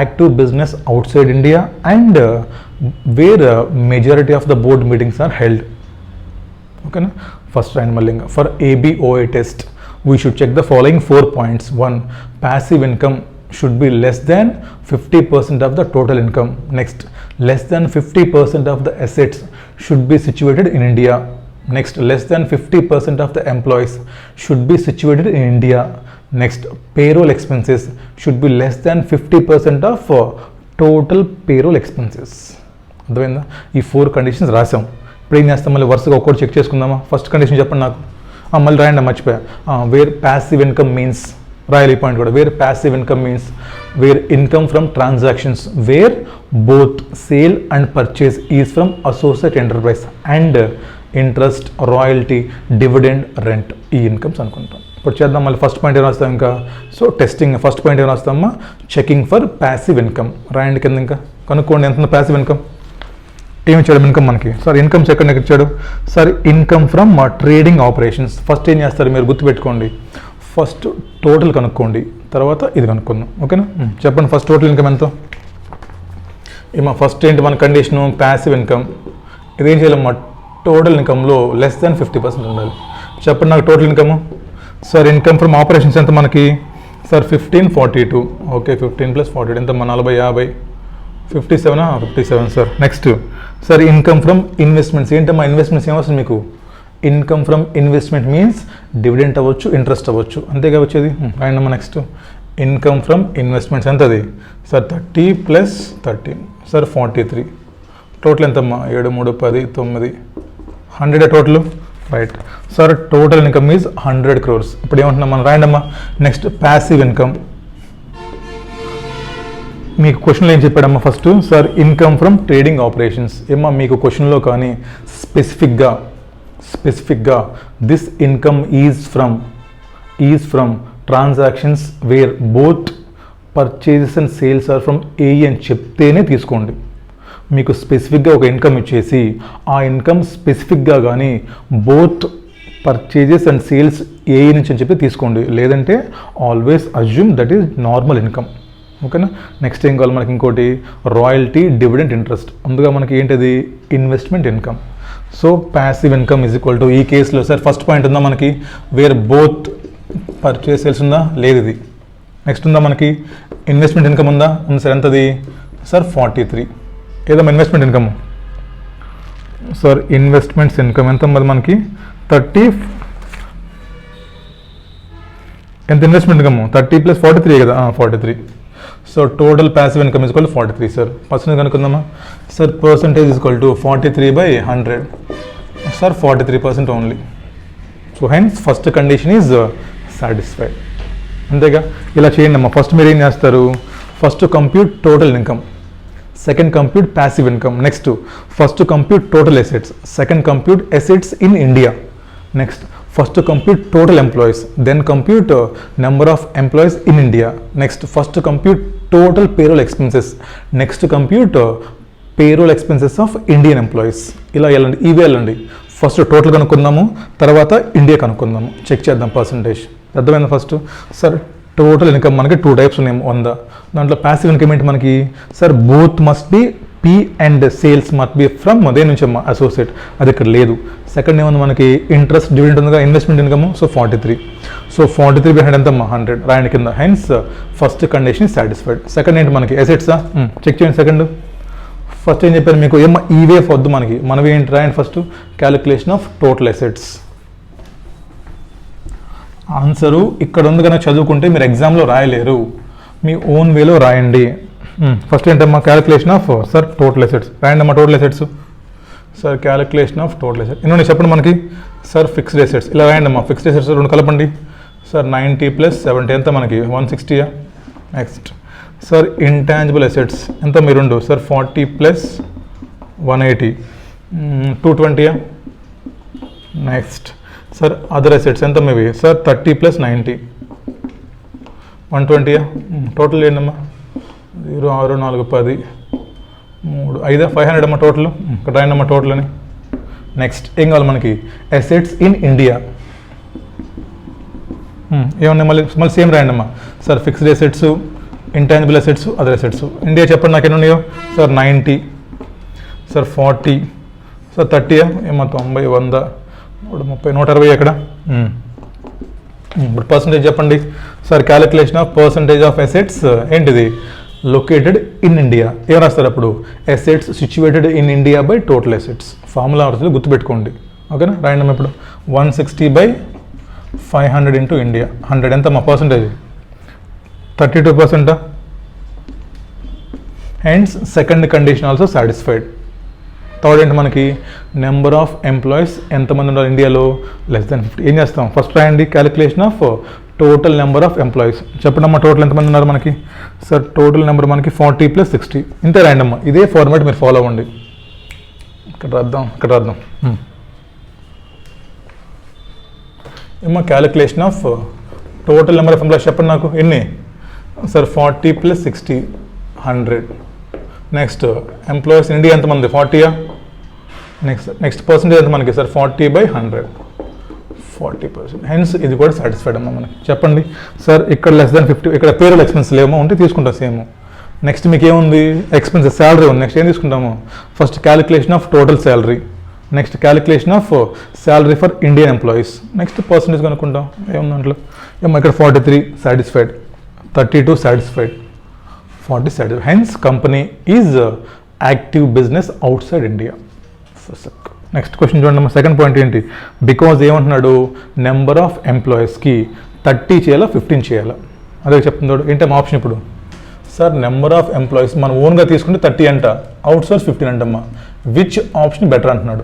[SPEAKER 1] active business outside India and where majority of the board meetings are held. Okay na? First round mallinga. For ABOA test we should check the following 4 points. 1, passive income should be less than 50% of the total income. Next, less than 50% of the assets should be situated in India. Next, less than 50% of the employees should be situated in India. Next, payroll expenses should be less than 50% of total payroll expenses. అర్థమైందా? ఈ 4 conditions రాసాం. ఇప్పుడు ఏం చేస్తాం, మళ్ళీ వరుసగా ఒక్కటి check చేసుకుందామా? ఫస్ట్ కండిషన్ చెప్పండి నాకు. మళ్ళీ రాయండి, మర్చిపోయా. వేర్ ప్యాసివ్ ఇన్కమ్ మీన్స్, రాయాలి ఈ పాయింట్ కూడా. Where passive income means where income from transactions where both sale and purchase is from associate enterprise and interest, royalty, dividend, rent, ఈ ఇన్కమ్స్ అనుకుంటాం. ఇప్పుడు చేద్దాం. మళ్ళీ ఫస్ట్ పాయింట్ ఏం రాస్తాం ఇంకా? So testing. ఫస్ట్ పాయింట్ ఏం రాస్తామా? Checking for passive income. రాయండి కింద ఇంకా. కనుక్కోండి ఎంత ప్యాసివ్ ఇన్కమ్. ఏమి ఇచ్చాడు ఇన్కమ్ మనకి? సార్ ఇన్కమ్స్ ఎక్కడ ఇచ్చాడు? Sir income from trading operations. First ఏం చేస్తారు మీరు గుర్తుపెట్టుకోండి, ఫస్ట్ టోటల్ కనుక్కోండి, తర్వాత ఇది కనుక్కుందాం, ఓకేనా? చెప్పండి ఫస్ట్ టోటల్ ఇన్కమ్ ఎంతో? ఏమో ఫస్ట్ ఏంటి మన కండిషను? Passive income. ఇదేం చేయాలమ్మా? టోటల్ ఇన్కమ్లో లెస్ దాన్ 50% ఉండాలి. చెప్పండి నాకు total income. Sir income from operations ఎంత మనకి? సార్ 1542. ఓకే, 15 + 42 ఎంత? 40, 50, 57. 57 sir. Next sir income from investments. ఏంటమ్మా ఇన్వెస్ట్మెంట్స్ ఏమొస్తుంది మీకు? Income from investment means dividend అవ్వచ్చు, ఇంట్రెస్ట్ అవ్వచ్చు, అంతేగా వచ్చేది. రాయండమ్మా నెక్స్ట్. ఇన్కమ్ ఫ్రమ్ ఇన్వెస్ట్మెంట్స్ ఎంత అది? Sir 30 + 13 sir 43. టోటల్ ఎంతమ్మా? 7, 3, 10, 9, 100 total. Right sir. Total income is 100 crores. ఇప్పుడు ఏమంటున్నాం మనం? రాయండమ్మా నెక్స్ట్. Passive income. మీకు క్వశ్చన్లో ఏం చెప్పాడమ్మా? First sir income from trading operations. ఏమన్నా మీకు క్వశ్చన్లో కానీ స్పెసిఫిక్గా this income is from transactions where both purchases and sales are from AE అని చెప్తేనే తీసుకోండి. మీకు స్పెసిఫిక్గా ఒక ఇన్కమ్ ఇచ్చేసి ఆ ఇన్కమ్ స్పెసిఫిక్గా కానీ both purchases and sales AE నుంచి అని చెప్పి తీసుకోండి. లేదంటే always assume that is normal income, ఓకేనా? నెక్స్ట్ ఏం కావాలి మనకి? ఇంకోటి రాయల్టీ, డివిడెంట్, ఇంట్రెస్ట్. ముందుగా మనకి ఏంటిది? Investment income. So passive income is equal to ఈ కేసులో సార్ ఫస్ట్ పాయింట్ ఉందా మనకి? వేర్ బోత్ పర్చేస్ సేల్స్ ఉందా? లేదు. ఇది నెక్స్ట్ ఉందా మనకి ఇన్వెస్ట్మెంట్ ఇన్కమ్ ఉందా? ఉంది సార్. ఎంతది సార్? 43. ఏదమ్మా investment income? Sir investments income ఎంత మరి మనకి 30. ఎంత ఇన్వెస్ట్మెంట్ ఇన్కమ్? 30 + 43 కదా? 43. So total passive income is equal to 43 sir. Percentage కనుక్కుందామా sir? Percentage is equal to 43/100 sir. 43% only. So hence first condition is satisfied. అంతేగా? ఇలా చేయండి అమ్మా. ఫస్ట్ మీరు ఏం చేస్తారు? First compute total income, second compute passive income, next first compute total assets, second compute assets in India, next first compute total employees, then compute number of employees in India, next first compute total payroll expenses, next compute payroll expenses of Indian employees. ఇలా వెళ్ళండి, ఇవే వెళ్ళండి. First total కనుక్కుందాము, తర్వాత India కనుక్కుందాము. Check చేద్దాం percentage. అర్థమైందా? First sir total income మనకి 2 types ఉన్నాయి 100. దాంట్లో ప్యాసివ్ ఇన్కమ్ ఏంటి మనకి sir? Both must be P and sales must be from అదే నుంచి అమ్మా అసోసియేట్. అది ఇక్కడ లేదు. సెకండ్ ఏమన్నా మనకి ఇంట్రెస్ట్ డివిడెంట్ ఉందిగా, ఇన్వెస్ట్మెంట్ ఇన్కమ్. సో 43. సో 43/100 ఎంతమ్మా? 100 రాయండి కింద. Hence first condition satisfied. Second ఏంటి మనకి? అసెట్సా? చెక్ చేయండి. సెకండ్ ఫస్ట్ ఏం చెప్పాను మీకు? ఏమో ఈవే వద్దు మనకి. మనవి ఏంటి? రాయండి first calculation of total assets. Answer ఇక్కడ ఉంది కనుక చదువుకుంటే మీరు ఎగ్జామ్లో రాయలేరు, మీ ఓన్ వేలో రాయండి. ఫస్ట్ ఏంటమ్మా? Calculation of sir total assets. రాయండి అమ్మా total assets. Sir calculation of total assets ఎన్ని చెప్పండి మనకి? Sir fixed assets. ఇలా రాయండి అమ్మా. ఫిక్స్డ్ అసెట్స్ 2 కలపండి సార్. 90 + 70 ఎంత మనకి? 160. నెక్స్ట్ సార్ ఇంటాంజిబుల్ అసెట్స్ ఎంత మీ 2? Sir 40 + 180 220. Next sir other assets ఎంత మీవి? సార్ 30 + 90 120. టోటల్ ఏంటమ్మా? 0 6 4 10 3 5 500 అమ్మా టోటల్. ఇక్కడ రాయండి అమ్మా టోటల్ అని. నెక్స్ట్ ఏం కావాలి మనకి? Assets in India. ఏమన్నా మళ్ళీ సేమ్ రాయండి అమ్మా. Sir fixed assets, intangible assets, other assets. India చెప్పండి నాకు ఎన్ని ఉన్నాయో? సార్ 90, సార్ 40, సార్ 30 ఏమో 90 100 130 160 ఎక్కడ? ఇప్పుడు పర్సంటేజ్ చెప్పండి sir. Calculation of percentage of assets ఏంటిది? Located in India. ఏం రాస్తారు అప్పుడు? Assets situated in India by total assets. Formula వస్తుంది, గుర్తుపెట్టుకోండి. ఓకేనా? రాయండి ఇప్పుడు 160/500 ఇంటూ ఇండియా 100 ఎంత మా percentage? 32%. Hence second condition also satisfied. Third ఏంటి మనకి? నెంబర్ ఆఫ్ ఎంప్లాయీస్ ఎంతమంది ఉన్నారు ఇండియాలో? <50. ఏం చేస్తాం? ఫస్ట్ రాయండి calculation of total number of employees. చెప్పండి అమ్మా టోటల్ ఎంతమంది ఉన్నారు మనకి? సార్ టోటల్ నెంబర్ మనకి 40 + 60 ఇంతే రాయండి అమ్మా. ఇదే ఫార్మాట్ మీరు ఫాలో అవ్వండి. ఇక్కడ రాద్దాం. ఏమో calculation of total number of employees చెప్పండి నాకు ఎన్ని? Sir 40 + 60 100. Next employees in India ఎంతమంది? 40. నెక్స్ట్ పర్సంటేజ్ ఎంత మనకి? సార్ 40/100 40%. హెన్స్ ఇది కూడా సాటిస్ఫైడ్ అమ్మా మనకి. చెప్పండి సార్ ఇక్కడ <50, ఇక్కడ పేరోల్ ఎక్స్పెన్స్ లేమో ఉంటే తీసుకుంటాం సేమ్. నెక్స్ట్ మీకు ఏముంది? ఎక్స్పెన్సెస్ శాలరీ ఉంది. నెక్స్ట్ ఏం తీసుకుంటాము? First calculation of total salary, next calculation of salary for Indian employees, next percentage కనుక్కుంటాం. ఏముంది దాంట్లో? ఏమో ఇక్కడ 43 satisfied, 32 satisfied, 40 satisfied. Hence company is active business outside India. Next question చూడండి. సెకండ్ పాయింట్ ఏంటి? బికాజ్ ఏమంటున్నాడు? నెంబర్ ఆఫ్ ఎంప్లాయీస్కి 30 చేయాలా 15 చేయాలా? అదే చెప్తున్నాడు. ఏంటమ్మా ఆప్షన్ ఇప్పుడు? సార్ నెంబర్ ఆఫ్ ఎంప్లాయీస్ మనం ఓన్గా తీసుకుంటే 30 అంట, అవుట్ సోర్స్ 15 అంటమ్మా. విచ్ ఆప్షన్ బెటర్ అంటున్నాడు.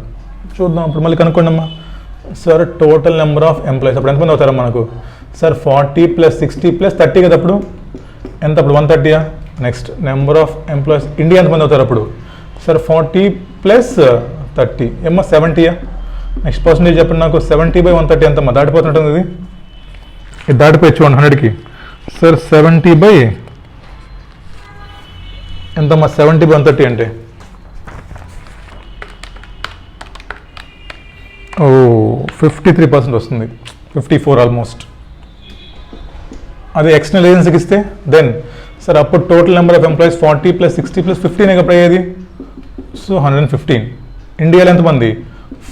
[SPEAKER 1] చూద్దాం ఇప్పుడు మళ్ళీ కనుక్కోండి అమ్మా. Sir total number of employees అప్పుడు ఎంతమంది అవుతారా మనకు? సార్ 40 + 60 + 30 కదా అప్పుడు ఎంత? అప్పుడు 130. Next number of employees India ఎంతమంది అవుతారు అప్పుడు? సార్ 40 + 30 ఏమో 70. నెక్స్ట్ పర్సంటేజ్ చెప్పండి నాకు. 70/130 ఎంతమ్మా? దాటిపోతుంటుంది ఇది. ఇది దాటిపోయి చూడండి 100కి. సార్ 70 ఎంతమ్మా? 70/130 అంటే 53% వస్తుంది. 54 ఆల్మోస్ట్. అది ఎక్స్టర్నల్ ఏజెన్సీకి ఇస్తే దెన్ సార్ అప్పుడు టోటల్ నెంబర్ ఆఫ్ ఎంప్లాయీస్ 40 + 60 + 15 ఎప్పుడు అయ్యేది? సో 115. ఇండియాలో ఎంతమంది?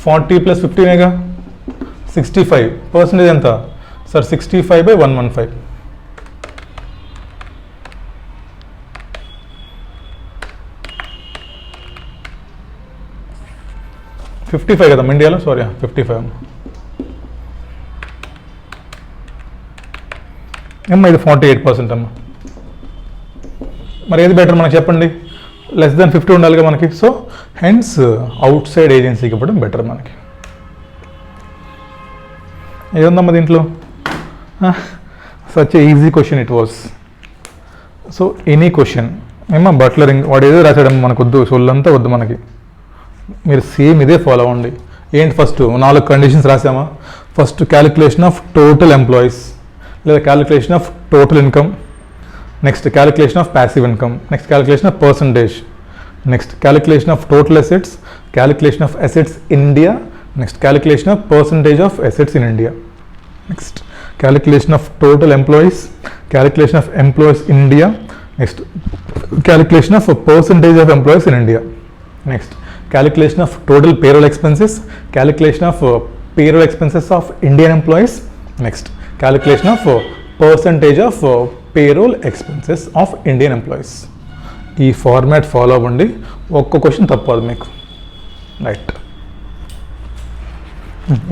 [SPEAKER 1] 40 + 15 65. పర్సంటేజ్ ఎంత? సార్ 65/115. 55 కదా ఇండియాలో, సారీ 55. అమ్మ ఇది 48% అమ్మ. మరి ఏది బెటర్ మనకు చెప్పండి, లెస్ దాన్ 50 ఉండాలిగా మనకి. సో హెన్స్ అవుట్ సైడ్ ఏజెన్సీకి ఇవ్వడం బెటర్ మనకి. ఏముందమ్మా దీంట్లో, such easy question it was. So any question ఏమో బట్లరింగ్ వాడు ఏదో రాశాడమ్మా, మనకు వద్దు, సొల్లంతా వద్దు మనకి. మీరు సేమ్ ఇదే ఫాలో అవ్వండి. ఏంటి ఫస్ట్ 4 కండిషన్స్ రాసామా, first calculation of total employees లేదా calculation of total income, next calculation of passive income, next calculation of percentage, next calculation of total assets, calculation of assets in India, next calculation of percentage of assets in India, next calculation of total employees, calculation of employees in India, next calculation of percentage of employees in India, next calculation of total payroll expenses, calculation of payroll expenses of Indian employees, next calculation of percentage of payroll expenses of Indian employees. ఈ format follow అవ్వండి, ఒక్క question తప్పదు మీకు. Right,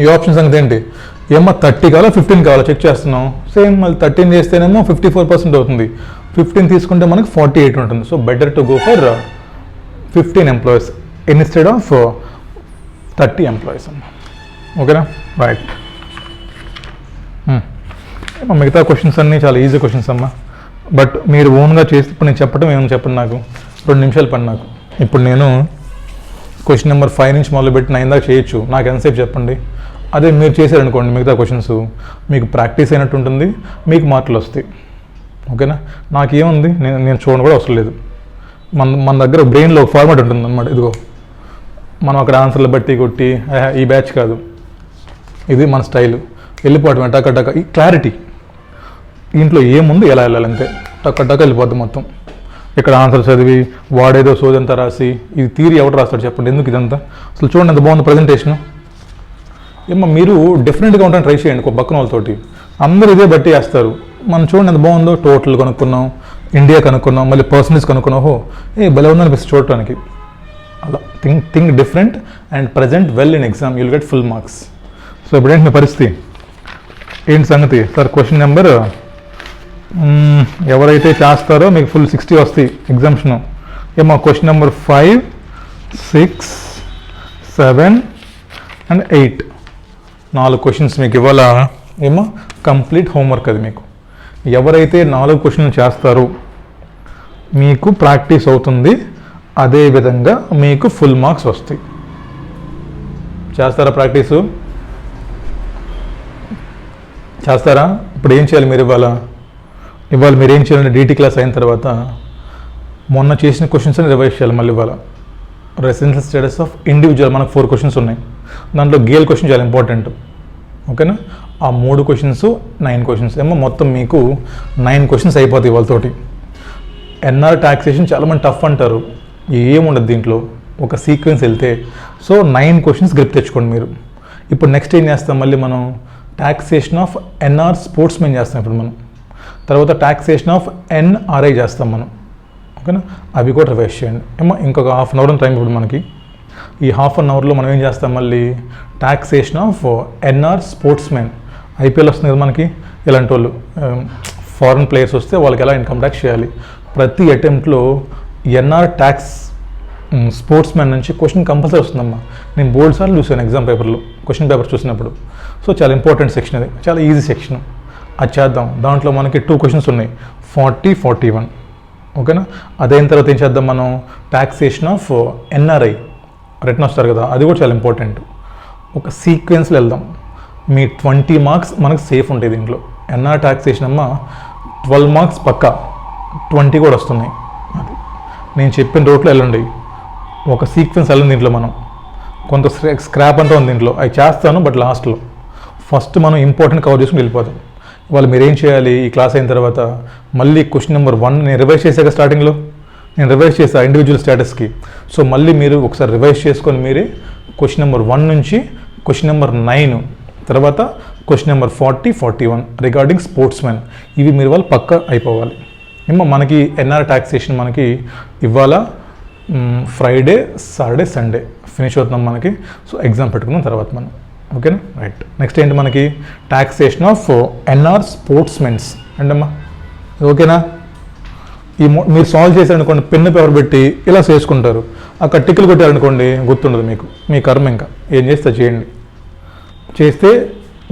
[SPEAKER 1] ఈ option సంగతి ఏంటి, ఏమో 30 కావాలా 15 కావాలా చెక్ చేస్తున్నాం. సేమ్ మళ్ళీ 13 చేస్తేనేమో 54% అవుతుంది, 15 తీసుకుంటే మనకి 48 ఉంటుంది. So better to go for 15 employees instead of 30 employees అమ్మ. ఓకేనా, రైట్. మిగతా క్వశ్చన్స్ అన్నీ చాలా ఈజీ క్వశ్చన్స్ అమ్మ, బట్ మీరు ఓన్గా చేసి ఇప్పుడు నేను చెప్పడం ఏమైనా చెప్పండి, నాకు 2 నిమిషాలు పని నాకు. ఇప్పుడు నేను క్వశ్చన్ నెంబర్ 5 నుంచి మొదలుపెట్టి 9 దాకా చేయొచ్చు, నాకు ఎంతసేపు చెప్పండి. అదే మీరు చేశారనుకోండి మిగతా క్వశ్చన్స్ మీకు ప్రాక్టీస్ అయినట్టు ఉంటుంది, మీకు మార్కులు వస్తాయి. ఓకేనా, నాకేముంది, నేను చూడడం కూడా అవసరం లేదు. మన దగ్గర బ్రెయిన్లో ఒక ఫార్మాట్ ఉంటుంది అన్నమాట. ఇదిగో మనం అక్కడ ఆన్సర్లు బట్టి కొట్టి ఈ బ్యాచ్ కాదు, ఇది మన స్టైల్, వెళ్ళిపోవటం టక్క టక్క. ఈ క్లారిటీ ఇంట్లో ఏముంది, ఎలా వెళ్ళాలి అంతే, టక్క టక్క వెళ్ళిపోద్ది మొత్తం. ఇక్కడ ఆన్సర్ చదివి వాడేదో సోదంతా రాసి, ఇది థియరీ ఎవరు రాస్తాడు చెప్పండి, ఎందుకు ఇదంతా. అసలు చూడండి ఎంత బాగుంది ప్రజెంటేషను. ఏమో మీరు డిఫరెంట్గా ఉంటాను ట్రై చేయండి ఒక పక్కన వాళ్ళతోటి, అందరూ ఇదే బట్టి వేస్తారు. మనం చూడండి ఎంత బాగుందో, టోటల్ కనుక్కున్నాం, ఇండియా కనుక్కున్నాం, మళ్ళీ పర్సంటేజ్ కనుక్కున్నాం. ఓహో భలే ఉందని అనిపిస్తుంది చూడటానికి. అలా think different and present well in exam, you'll get full marks. So ఇప్పుడేంటి మీ పరిస్థితి, ఏంటి సంగతి సార్? క్వశ్చన్ నెంబర్ ఎవరైతే చేస్తారో మీకు ఫుల్ 60 వస్తాయి ఎగ్జామ్షను. ఏమో క్వశ్చన్ నెంబర్ 5, 6, 7 అండ్ 8 4 క్వశ్చన్స్ మీకు ఇవాళ ఏమో కంప్లీట్ హోంవర్క్. అది మీకు ఎవరైతే 4 క్వశ్చన్లు చేస్తారో మీకు ప్రాక్టీస్ అవుతుంది, అదేవిధంగా మీకు ఫుల్ మార్క్స్ వస్తాయి. చేస్తారా ప్రాక్టీసు? చేస్తారా? ఇప్పుడు ఏం చేయాలి మీరు ఇవాళ మీరు ఏం చేయాలంటే డీటీ క్లాస్ అయిన తర్వాత మొన్న చేసిన క్వశ్చన్స్ అని రివైజ్ చేయాలి మళ్ళీ. ఇవాళ రెసిడెన్షియల్ స్టేటస్ ఆఫ్ ఇండివిజువల్ మనకు 4 క్వశ్చన్స్ ఉన్నాయి, దాంట్లో గేల్ క్వశ్చన్ చాలా ఇంపార్టెంట్. ఓకేనా, ఆ 3 క్వశ్చన్స్ 9 క్వశ్చన్స్ ఏమో మొత్తం మీకు 9 క్వశ్చన్స్ అయిపోతాయి వాళ్ళతోటి. ఎన్ఆర్ ట్యాక్సేషన్ చాలామంది టఫ్ అంటారు, ఏముండదు దీంట్లో, ఒక సీక్వెన్స్ వెళ్తే. సో 9 క్వశ్చన్స్ గ్రిప్ తెచ్చుకోండి మీరు. ఇప్పుడు నెక్స్ట్ ఏం చేస్తాం, మళ్ళీ మనం taxation of NR sportsmen చేస్తాం ఇప్పుడు మనం, తర్వాత ట్యాక్సేషన్ ఆఫ్ ఎన్ఆర్ఐ చేస్తాం మనం. ఓకేనా, అవి కూడా రివైజ్ చేయండి. ఏమో ఇంకొక హాఫ్ అన్ అవర్ టైం ఇప్పుడు మనకి. ఈ హాఫ్ అన్ అవర్లో మనం ఏం చేస్తాం, మళ్ళీ taxation of NR sportsmen. IPL వస్తుంది కదా మనకి, ఇలాంటి వాళ్ళు ఫారెన్ ప్లేయర్స్ వస్తే వాళ్ళకి ఎలా ఇన్కమ్ ట్యాక్స్ చేయాలి, ప్రతి అటెంప్ట్లో ఎన్ఆర్ ట్యాక్స్ స్పోర్ట్స్ మ్యాన్ నుంచి క్వశ్చన్ కంపల్సరీ వస్తుందమ్మా. నేను బోల్డ్ సార్లు చూసాను ఎగ్జామ్ పేపర్లో, క్వశ్చన్ పేపర్ చూసినప్పుడు. సో చాలా ఇంపార్టెంట్ సెక్షన్ అది, చాలా ఈజీ సెక్షన్. అది చేద్దాం. దాంట్లో మనకి 2 క్వశ్చన్స్ ఉన్నాయి, 40, 41. ఓకేనా, అదైన తర్వాత ఏం చేద్దాం మనం, ట్యాక్సేషన్ ఆఫ్ ఎన్ఆర్ఐ రిటర్న్ వస్తారు కదా, అది కూడా చాలా ఇంపార్టెంట్. ఒక సీక్వెన్స్లో వెళ్దాం. మీ 20 మార్క్స్ మనకు సేఫ్ ఉంటాయి దీంట్లో. ఎన్ఆర్ ట్యాక్సేషన్ అమ్మ 12 మార్క్స్ పక్కా, 20 కూడా వస్తున్నాయి. అది నేను చెప్పిన రోట్లో వెళ్ళండి, ఒక సీక్వెన్స్ వెళ్ళండి దీంట్లో. మనం కొంత స్క్రాప్ అంతా ఉంది దీంట్లో, అవి చేస్తాను బట్ లాస్ట్లో. ఫస్ట్ మనం ఇంపార్టెంట్ కవర్ చేసుకుని వెళ్ళిపోతాం. వాళ్ళు మీరేం చేయాలి, ఈ క్లాస్ అయిన తర్వాత మళ్ళీ క్వశ్చన్ నెంబర్ 1 నేను రివైజ్ చేశాక స్టార్టింగ్లో నేను రివైజ్ చేశాను ఇండివిజువల్ స్టేటస్కి. సో మళ్ళీ మీరు ఒకసారి రివైజ్ చేసుకొని మీరే క్వశ్చన్ నెంబర్ 1 నుంచి క్వశ్చన్ నెంబర్ 9 తర్వాత question number 40, 41 regarding sports man, ఇవి మీరు వాళ్ళు పక్కా అయిపోవాలి. ఏమో మనకి ఎన్ఆర్ ట్యాక్సేషన్ మనకి ఇవాళ ఫ్రైడే, సాటర్డే, సండే ఫినిష్ అవుతున్నాం మనకి. సో ఎగ్జామ్ పెట్టుకున్న తర్వాత మనం, ఓకేనా? రైట్. నెక్స్ట్ ఏంటి మనకి? టాక్సేషన్ ఆఫ్ ఎన్ఆర్ స్పోర్ట్స్మెన్స్ అంటమ్మా. ఓకేనా? మీరు సాల్వ్ చేశారనుకోండి, పెన్ను పేపర్ పెట్టి ఇలా చేసుకుంటారు. అక్కడ టిక్కులు కొట్టారనుకోండి గుర్తుండదు మీకు, మీ కర్మ. ఇంకా ఏం చేస్తే చేయండి, చేస్తే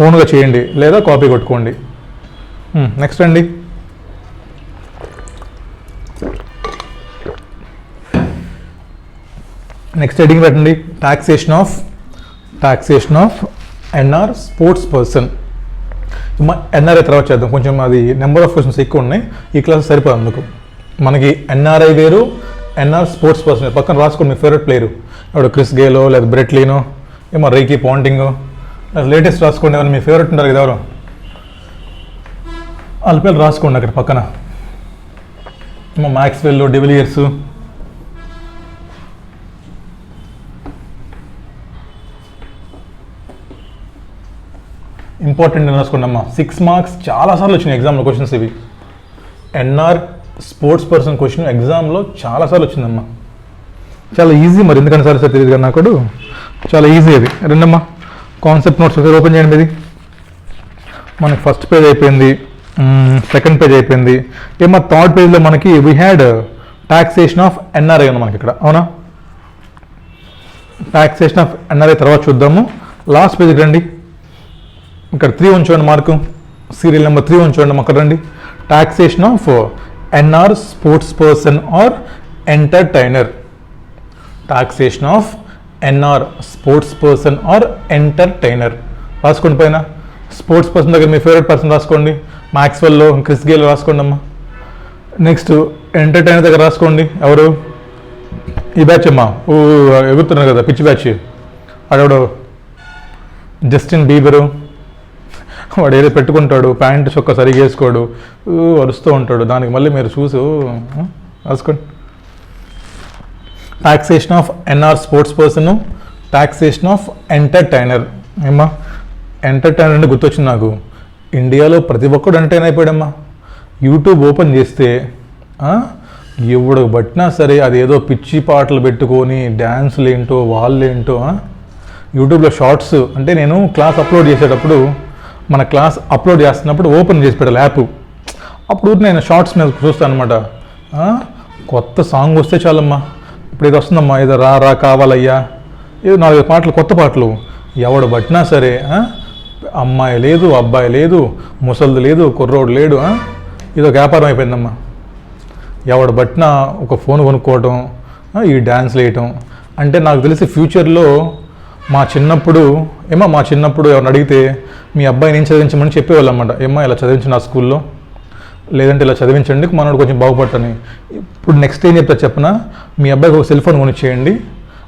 [SPEAKER 1] ఓన్గా చేయండి లేదా కాపీ కొట్టుకోండి. నెక్స్ట్ అండి, నెక్స్ట్ హెడ్డింగ్ పెట్టండి. Taxation of NR sports person. NRI తర్వాత చేద్దాం, కొంచెం అది నెంబర్ ఆఫ్ క్వశ్చన్స్ ఎక్కువ ఉన్నాయి, ఈ క్లాస్ సరిపోదు. అందుకు మనకి ఎన్ఆర్ఐ వేరు, ఎన్ఆర్ స్పోర్ట్స్ పర్సన్ పక్కన రాసుకోండి. మీ ఫేవరెట్ ప్లేయరు ఎవడు, క్రిస్ గేలో లేదా బ్రెట్లీనో, ఏమో రైకీ పాంటింగ్, లేటెస్ట్ రాసుకోండి. ఏమన్నా మీ ఫేవరెట్ ఉంటారు కదా ఎవరు, వాళ్ళ పేర్లు రాసుకోండి అక్కడ పక్కన. ఏమో మ్యాక్స్వెల్, డివిలియర్స్. ఇంపార్టెంట్ రాసుకోండి అమ్మా. 6 మార్క్స్ చాలాసార్లు వచ్చినాయి ఎగ్జామ్లో క్వశ్చన్స్ ఇవి. ఎన్ఆర్ స్పోర్ట్స్ పర్సన్ క్వశ్చన్ ఎగ్జామ్లో చాలాసార్లు వచ్చిందమ్మా. చాలా ఈజీ, మరి ఎందుకంటే సార్ తెలియదు కదా నాకు, చాలా ఈజీ అది. రెండమ్మా కాన్సెప్ట్ నోట్స్ ఒకసారి ఓపెన్ చేయండి. ఇది మనకి ఫస్ట్ పేజ్ అయిపోయింది, సెకండ్ పేజ్ అయిపోయింది. ఏమో థర్డ్ పేజ్లో మనకి we had taxation of NRI ఉంది మనకి ఇక్కడ, అవునా? టాక్సేషన్ ఆఫ్ ఎన్ఆర్ఐ తర్వాత చూద్దాము. లాస్ట్ పేజ్కి రండి, ఇక్కడ 3 ఉంచండి మార్కు, సీరియల్ నెంబర్ 3 ఉంచండి అక్కడ రండి. Taxation of NR sports person or entertainer. Taxation of NR sports person or entertainer రాసుకోండి. పైన స్పోర్ట్స్ పర్సన్ దగ్గర మీ ఫేవరెట్ పర్సన్ రాసుకోండి. మ్యాక్స్వెల్లో, క్రిస్ గేల్ రాసుకోండి అమ్మా. నెక్స్ట్ ఎంటర్టైనర్ దగ్గర రాసుకోండి. ఎవరు? ఈ బ్యాచ్ అమ్మా, ఎగురుతున్నారు కదా పిచ్చి బ్యాచ్, వాడెవడో జస్టిన్ బీబరు. వాడు ఏదో పెట్టుకుంటాడు, ప్యాంటు చొక్క సరిగా వేసుకోడు, అరుస్తూ ఉంటాడు. దానికి మళ్ళీ మీరు చూసి రాసుకోండి. Taxation of NR sports person, taxation of entertainer. ఏమ్మా ఎంటర్టైనర్ అంటే గుర్తొచ్చింది నాకు, ఇండియాలో ప్రతి ఒక్కడు ఎంటర్టైన్ అయిపోయాడమ్మా. యూట్యూబ్ ఓపెన్ చేస్తే ఎవడు బట్టినా సరే అదేదో పిచ్చి పాటలు పెట్టుకొని డ్యాన్సులు ఏంటో వాళ్ళేంటో. యూట్యూబ్లో షార్ట్స్ అంటే నేను క్లాస్ అప్లోడ్ చేసేటప్పుడు, మన క్లాస్ అప్లోడ్ చేస్తున్నప్పుడు ఓపెన్ చేసి పెట్టాలి యాప్. అప్పుడు నేను షార్ట్స్ మీద చూస్తాను అనమాట. కొత్త సాంగ్ వస్తే చాలమ్మా, ఇప్పుడు ఇది వస్తుందమ్మా, ఏదో రా రా కావాలయ్యా, ఏదో 4 పాటలు, కొత్త పాటలు. ఎవడు పట్టినా సరే అమ్మాయి లేదు, అబ్బాయి లేదు, ముసలిది లేదు, కుర్రోడు లేడు, ఇదో వ్యాపారం అయిపోయిందమ్మా. ఎవడు పట్టినా ఒక ఫోన్ కొనుక్కోవటం, ఈ డ్యాన్స్ వేయటం. అంటే నాకు తెలిసి ఫ్యూచర్లో మా చిన్నప్పుడు ఎవరిని అడిగితే మీ అబ్బాయిని ఏం చదివించమని చెప్పేవాళ్ళు అన్నమాట. ఏమ్మా ఇలా చదివించండి నా స్కూల్లో, లేదంటే ఇలా చదివించండి మనోడు కొంచెం బాగుపడటని. ఇప్పుడు నెక్స్ట్ ఏం చెప్తా చెప్పనా, మీ అబ్బాయికి ఒక సెల్ ఫోన్ కొనిచ్చేయండి,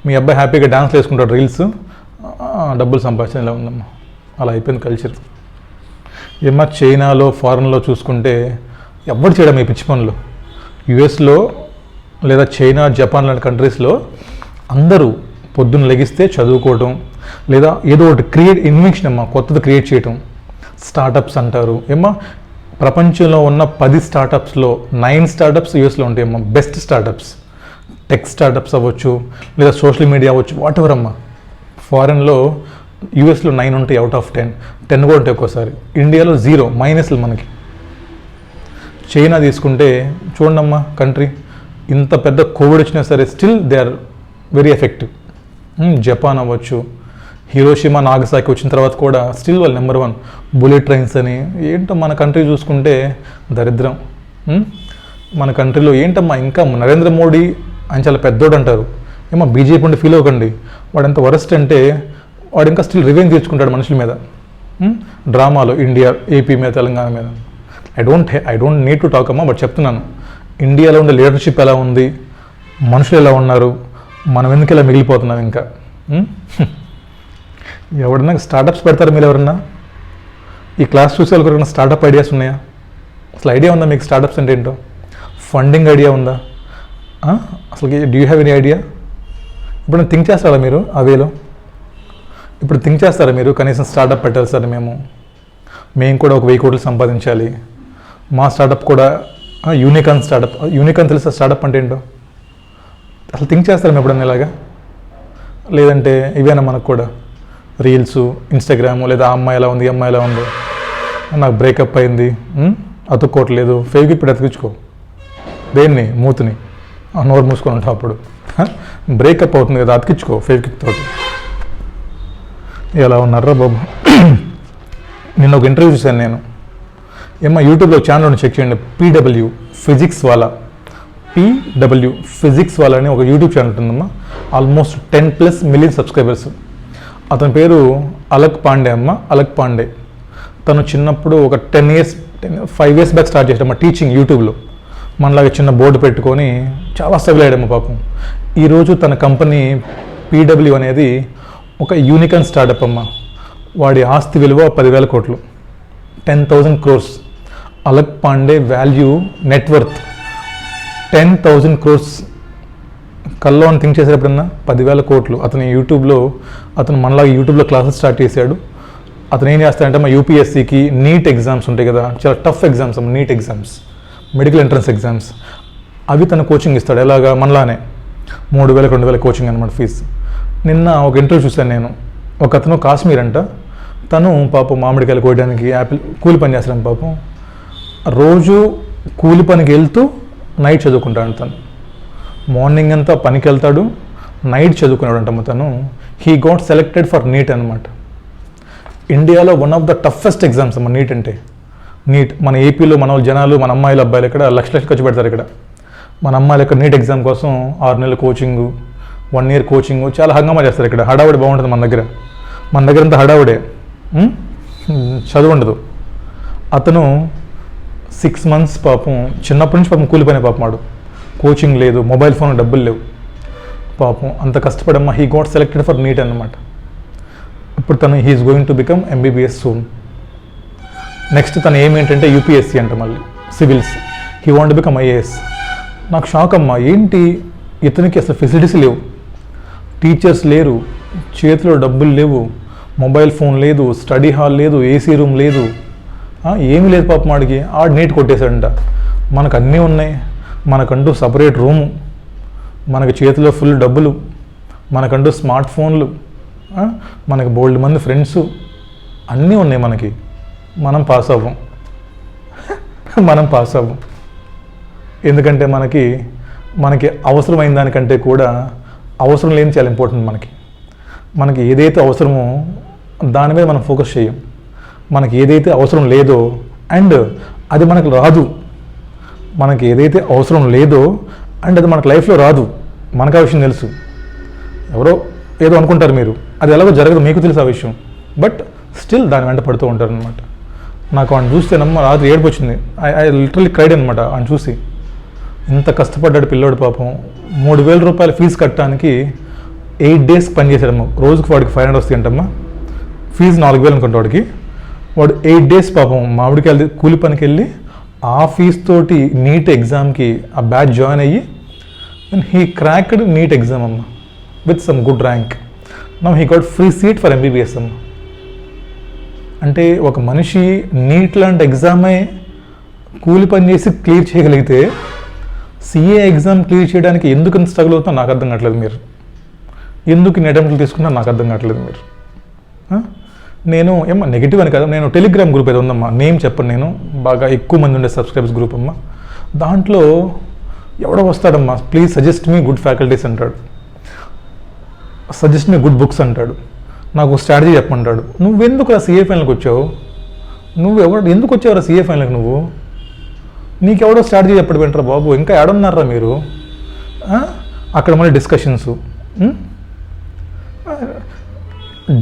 [SPEAKER 1] మీ అబ్బాయి హ్యాపీగా డాన్స్లు వేసుకుంటాడు, రీల్స్, డబ్బులు సంపాదించడం ఇలా ఉందమ్మా. అలా అయిపోయింది కల్చర్. ఏమన్నా చైనాలో, ఫారెన్లో చూసుకుంటే ఎవరు చేయడం ఈ పిచ్చి పనులు. యుఎస్లో లేదా చైనా, జపాన్ లాంటి కంట్రీస్లో అందరూ పొద్దున్న లెగిస్తే చదువుకోవటం, లేదా ఏదో ఒకటి ఇన్వెన్షన్ అమ్మా, కొత్తది క్రియేట్ చేయటం, స్టార్టప్స్ అంటారు. ఏమ్మా ప్రపంచంలో ఉన్న 10 స్టార్టప్స్లో 9 స్టార్టప్స్ యూఎస్లో ఉంటాయి అమ్మా. బెస్ట్ స్టార్టప్స్, టెక్ స్టార్టప్స్ అవ్వచ్చు, లేదా సోషల్ మీడియా అవ్వచ్చు, వాట్ ఎవర్ అమ్మా. ఫారెన్లో యూఎస్లో 9 ఉంటాయి అవుట్ ఆఫ్ 10 కూడా ఉంటాయి ఒక్కోసారి. ఇండియాలో 0 మైనస్లు మనకి. చైనా తీసుకుంటే చూడండమ్మా కంట్రీ, ఇంత పెద్ద కోవిడ్ వచ్చినా సరే still they are very effective. Japan అవ్వచ్చు, హిరోషిమా, నాగసాకి వచ్చిన తర్వాత కూడా స్టిల్ వాళ్ళు నెంబర్ 1. బుల్లెట్ ట్రైన్స్ అని. ఏంటో మన కంట్రీ చూసుకుంటే దరిద్రం. మన కంట్రీలో ఏంటమ్మా, ఇంకా నరేంద్ర మోడీ ఆయన చాలా పెద్దోడు అంటారు. ఏమో బీజేపీ ఉండి ఫీల్ అవ్వకండి, వాడు ఎంత వరస్ట్ అంటే వాడు ఇంకా స్టిల్ రివెంజ్ తీర్చుకుంటాడు మనుషుల మీద. డ్రామాలో ఇండియా, ఏపీ మీద, తెలంగాణ మీద. I don't need to talk అమ్మా, బట్ చెప్తున్నాను, ఇండియాలో ఉండే లీడర్షిప్ ఎలా ఉంది, మనుషులు ఎలా ఉన్నారు, మనం ఎందుకు ఇలా మిగిలిపోతున్నాం ఇంకా. ఎవరన్నా స్టార్టప్స్ పెడతారు మీరు? ఎవరన్నా ఈ క్లాస్ చూసే వాళ్ళకి ఎవరైనా స్టార్టప్ ఐడియాస్ ఉన్నాయా? అసలు ఐడియా ఉందా మీకు స్టార్టప్స్ అంటే ఏంటో? ఫండింగ్ ఐడియా ఉందా అసలు? Do you have any idea? ఇప్పుడు థింక్ చేస్తారా మీరు ఆ వేలో? ఇప్పుడు థింక్ చేస్తారా మీరు కనీసం స్టార్టప్ పెట్టాలి సార్, మేము కూడా ఒక 1000 కోట్లు సంపాదించాలి, మా స్టార్టప్ కూడా యూనికార్న్ స్టార్టప్. యూనికార్న్ తెలుసా స్టార్టప్ అంటే ఏంటో? అసలు థింక్ చేస్తారా ఎప్పుడన్నా ఇలాగా? లేదంటే ఇవేనా మనకు కూడా రీల్స్, ఇన్స్టాగ్రాము, లేదా ఆ అమ్మాయి ఎలా ఉంది, ఈ అమ్మాయి ఎలా ఉంది, నాకు బ్రేకప్ అయింది, అతుక్కోవట్లేదు, ఫేక్ ఇప్పుడు అతికించుకో. దేన్ని? మూతిని. నోరు మూసుకొని ఉంటావు అప్పుడు. బ్రేకప్ అవుతుంది కదా, అతికించుకో ఫేక్ తోటి. ఎలా ఉన్నారా బాబు? నిన్న ఒక ఇంటర్వ్యూ చూశాను నేను. యూట్యూబ్లో ఛానల్ చెక్ చేయండి, PW ఫిజిక్స్ వాలా, PW ఫిజిక్స్ వాలా అని ఒక యూట్యూబ్ ఛానల్ ఉంటుందమ్మా. Almost 10+ million subscribers. అతని పేరు అలక్ పాండే అలక్ పాండే. తను చిన్నప్పుడు ఒక 5 years బ్యాక్ స్టార్ట్ చేసాడమ్మా టీచింగ్ యూట్యూబ్లో. మనలాగా చిన్న బోర్డు పెట్టుకొని చాలా స్ట్రగుల్ అయ్యాడమ్మా పాపం. ఈరోజు తన కంపెనీ PW అనేది ఒక యూనికార్న్ స్టార్టప్ అమ్మ. వాడి ఆస్తి విలువ 10,000 కోట్లు, 10,000 crores. Alakh Pandey value net worth 10,000 crores. కల్లో అని థింక్ చేశారు ఎప్పుడన్నా? 10,000 కోట్లు. అతను మనలాగా యూట్యూబ్లో క్లాసెస్ స్టార్ట్ చేశాడు. అతను ఏం చేస్తాడంటే మా UPSCకి నీట్ ఎగ్జామ్స్ ఉంటాయి కదా, చాలా టఫ్ ఎగ్జామ్స్ అమ్మ, NEET exams, medical entrance exams. అవి తను కోచింగ్ ఇస్తాడు. ఎలాగా? మనలానే 3,000 2,000 కోచింగ్ అనమాట ఫీజు. నిన్న ఒక ఇంటర్వ్యూ చూశాను నేను. ఒక అతను కాశ్మీర్ అంట, తను పాపం మామిడికాయలు కోయడానికి కూలి పని చేస్తాడు పాపం. రోజు కూలి పనికి వెళ్తూ నైట్ చదువుకుంటాడు తను. మార్నింగ్ అంతా పనికి వెళ్తాడు, నైట్ చదువుకున్నాడు అంటమ్మ తను. He got selected for NEET అనమాట. ఇండియాలో one of the toughest exams అమ్మ నీట్ అంటే. నీట్ మన ఏపీలో మన జనాలు, మన అమ్మాయిలు అబ్బాయిలు ఇక్కడ లక్షలు ఖర్చు పెడతారు. ఇక్కడ మన అమ్మాయిలు ఇక్కడ నీట్ ఎగ్జామ్ కోసం 6 నెలల కోచింగు, 1 year కోచింగు, చాలా హంగామా చేస్తారు ఇక్కడ. హడావుడి బాగుంటుంది మన దగ్గర అంతా హడావుడే, చదువు ఉండదు. అతను 6 months పాపం చిన్నప్పటి నుంచి పాపం కూలిపోయిన పాపం వాడు. కోచింగ్ లేదు, మొబైల్ ఫోన్ డబ్బులు లేవు పాపం. అంత కష్టపడమ్మా he got selected for NEET అనమాట. ఇప్పుడు తను he is going to become MBBS soon. Next తను ఏమేంటంటే UPSC అంట, మళ్ళీ civils. He want become IAS. నాకు షాక్ అమ్మా, ఏంటి ఇతనికి అసలు ఫెసిలిటీస్ లేవు, టీచర్స్ లేరు, చేతిలో డబ్బులు లేవు, మొబైల్ ఫోన్ లేదు, స్టడీ హాల్ లేదు, AC రూమ్ లేదు, ఏమీ లేదు పాపం వాడికి. ఆడు నీట్ కొట్టేశాడంట. మనకు అన్నీ ఉన్నాయి, మనకంటూ సపరేట్ రూము, మనకి చేతిలో ఫుల్ డబ్బులు, మనకంటూ స్మార్ట్ ఫోన్లు, మనకి బోల్డ్ మంది ఫ్రెండ్స్, అన్నీ ఉన్నాయి మనకి. మనం పాస్ అవ్వం. ఎందుకంటే మనకి అవసరమైన దానికంటే కూడా అవసరం లేని చాలా ఇంపార్టెంట్. మనకి ఏదైతే అవసరమో దాని మీద మనం ఫోకస్ చేయం. మనకి ఏదైతే అవసరం లేదో అండ్ అది మనకు రాదు, మనకి ఏదైతే అవసరం లేదో అండ్ అది మనకు లైఫ్లో రాదు, మనకు ఆ విషయం తెలుసు. ఎవరో ఏదో అనుకుంటారు మీరు, అది ఎలాగో జరగదు, మీకు తెలుసు ఆ విషయం. బట్ స్టిల్ దాని వెంట పడుతూ ఉంటారు అనమాట. నాకు ఆయన చూస్తే రాత్రి ఏడుపు వచ్చింది. ఐ లిటరల్లీ క్రైడ్ అనమాట ఆయన చూసి. ఇంత కష్టపడ్డాడు పిల్లోడు పాపం. 3,000 రూపాయలు ఫీజు కట్టడానికి 8 days పనిచేశాడమ్మ. రోజుకు వాడికి 500 వస్తాయి అంటమ్మా. ఫీజు 4,000 అనుకుంటా వాడికి. వాడు 8 days పాపం మామిడికి కూలి పనికి వెళ్ళి ఆ ఫీజు తోటి నీట్ ఎగ్జామ్కి ఆ బ్యాచ్ జాయిన్ అయ్యి and he cracked NEET exam అమ్మ with some good rank. Now he got free seat for MBBS అమ్మ. అంటే ఒక మనిషి నీట్ లాంటి ఎగ్జామే కూలి పని చేసి క్లియర్ చేయగలిగితే CA ఎగ్జామ్ క్లియర్ చేయడానికి ఎందుకు ఇంత స్ట్రగుల్ అవుతుందో నాకు అర్థం కావట్లేదు. మీరు ఎందుకు ఇన్ని అటెంప్ట్లు తీసుకున్నా నాకు అర్థం కావట్లేదు. మీరు నేను నెగిటివ్ అని కదా, నేను టెలిగ్రామ్ గ్రూప్ ఏదో ఉందమ్మా, నేమ్ చెప్పను నేను, బాగా ఎక్కువ మంది ఉండే సబ్స్క్రైబర్స్ గ్రూప్ అమ్మా. దాంట్లో ఎవడో వస్తాడమ్మా, please suggest me good faculties అంటాడు, సజెస్ట్ మీ గుడ్ బుక్స్ అంటాడు, నాకు స్ట్రాటజీ చెప్పమంటాడు. నువ్వెందుకు CA ఫైనల్కి వచ్చావు? ఎందుకు వచ్చావురా CA ఫైనల్కి? నీకెవడో స్ట్రాటజీ చెప్పడం వింటారా బాబు? ఇంకా ఏడున్నారా మీరు? అక్కడ మళ్ళీ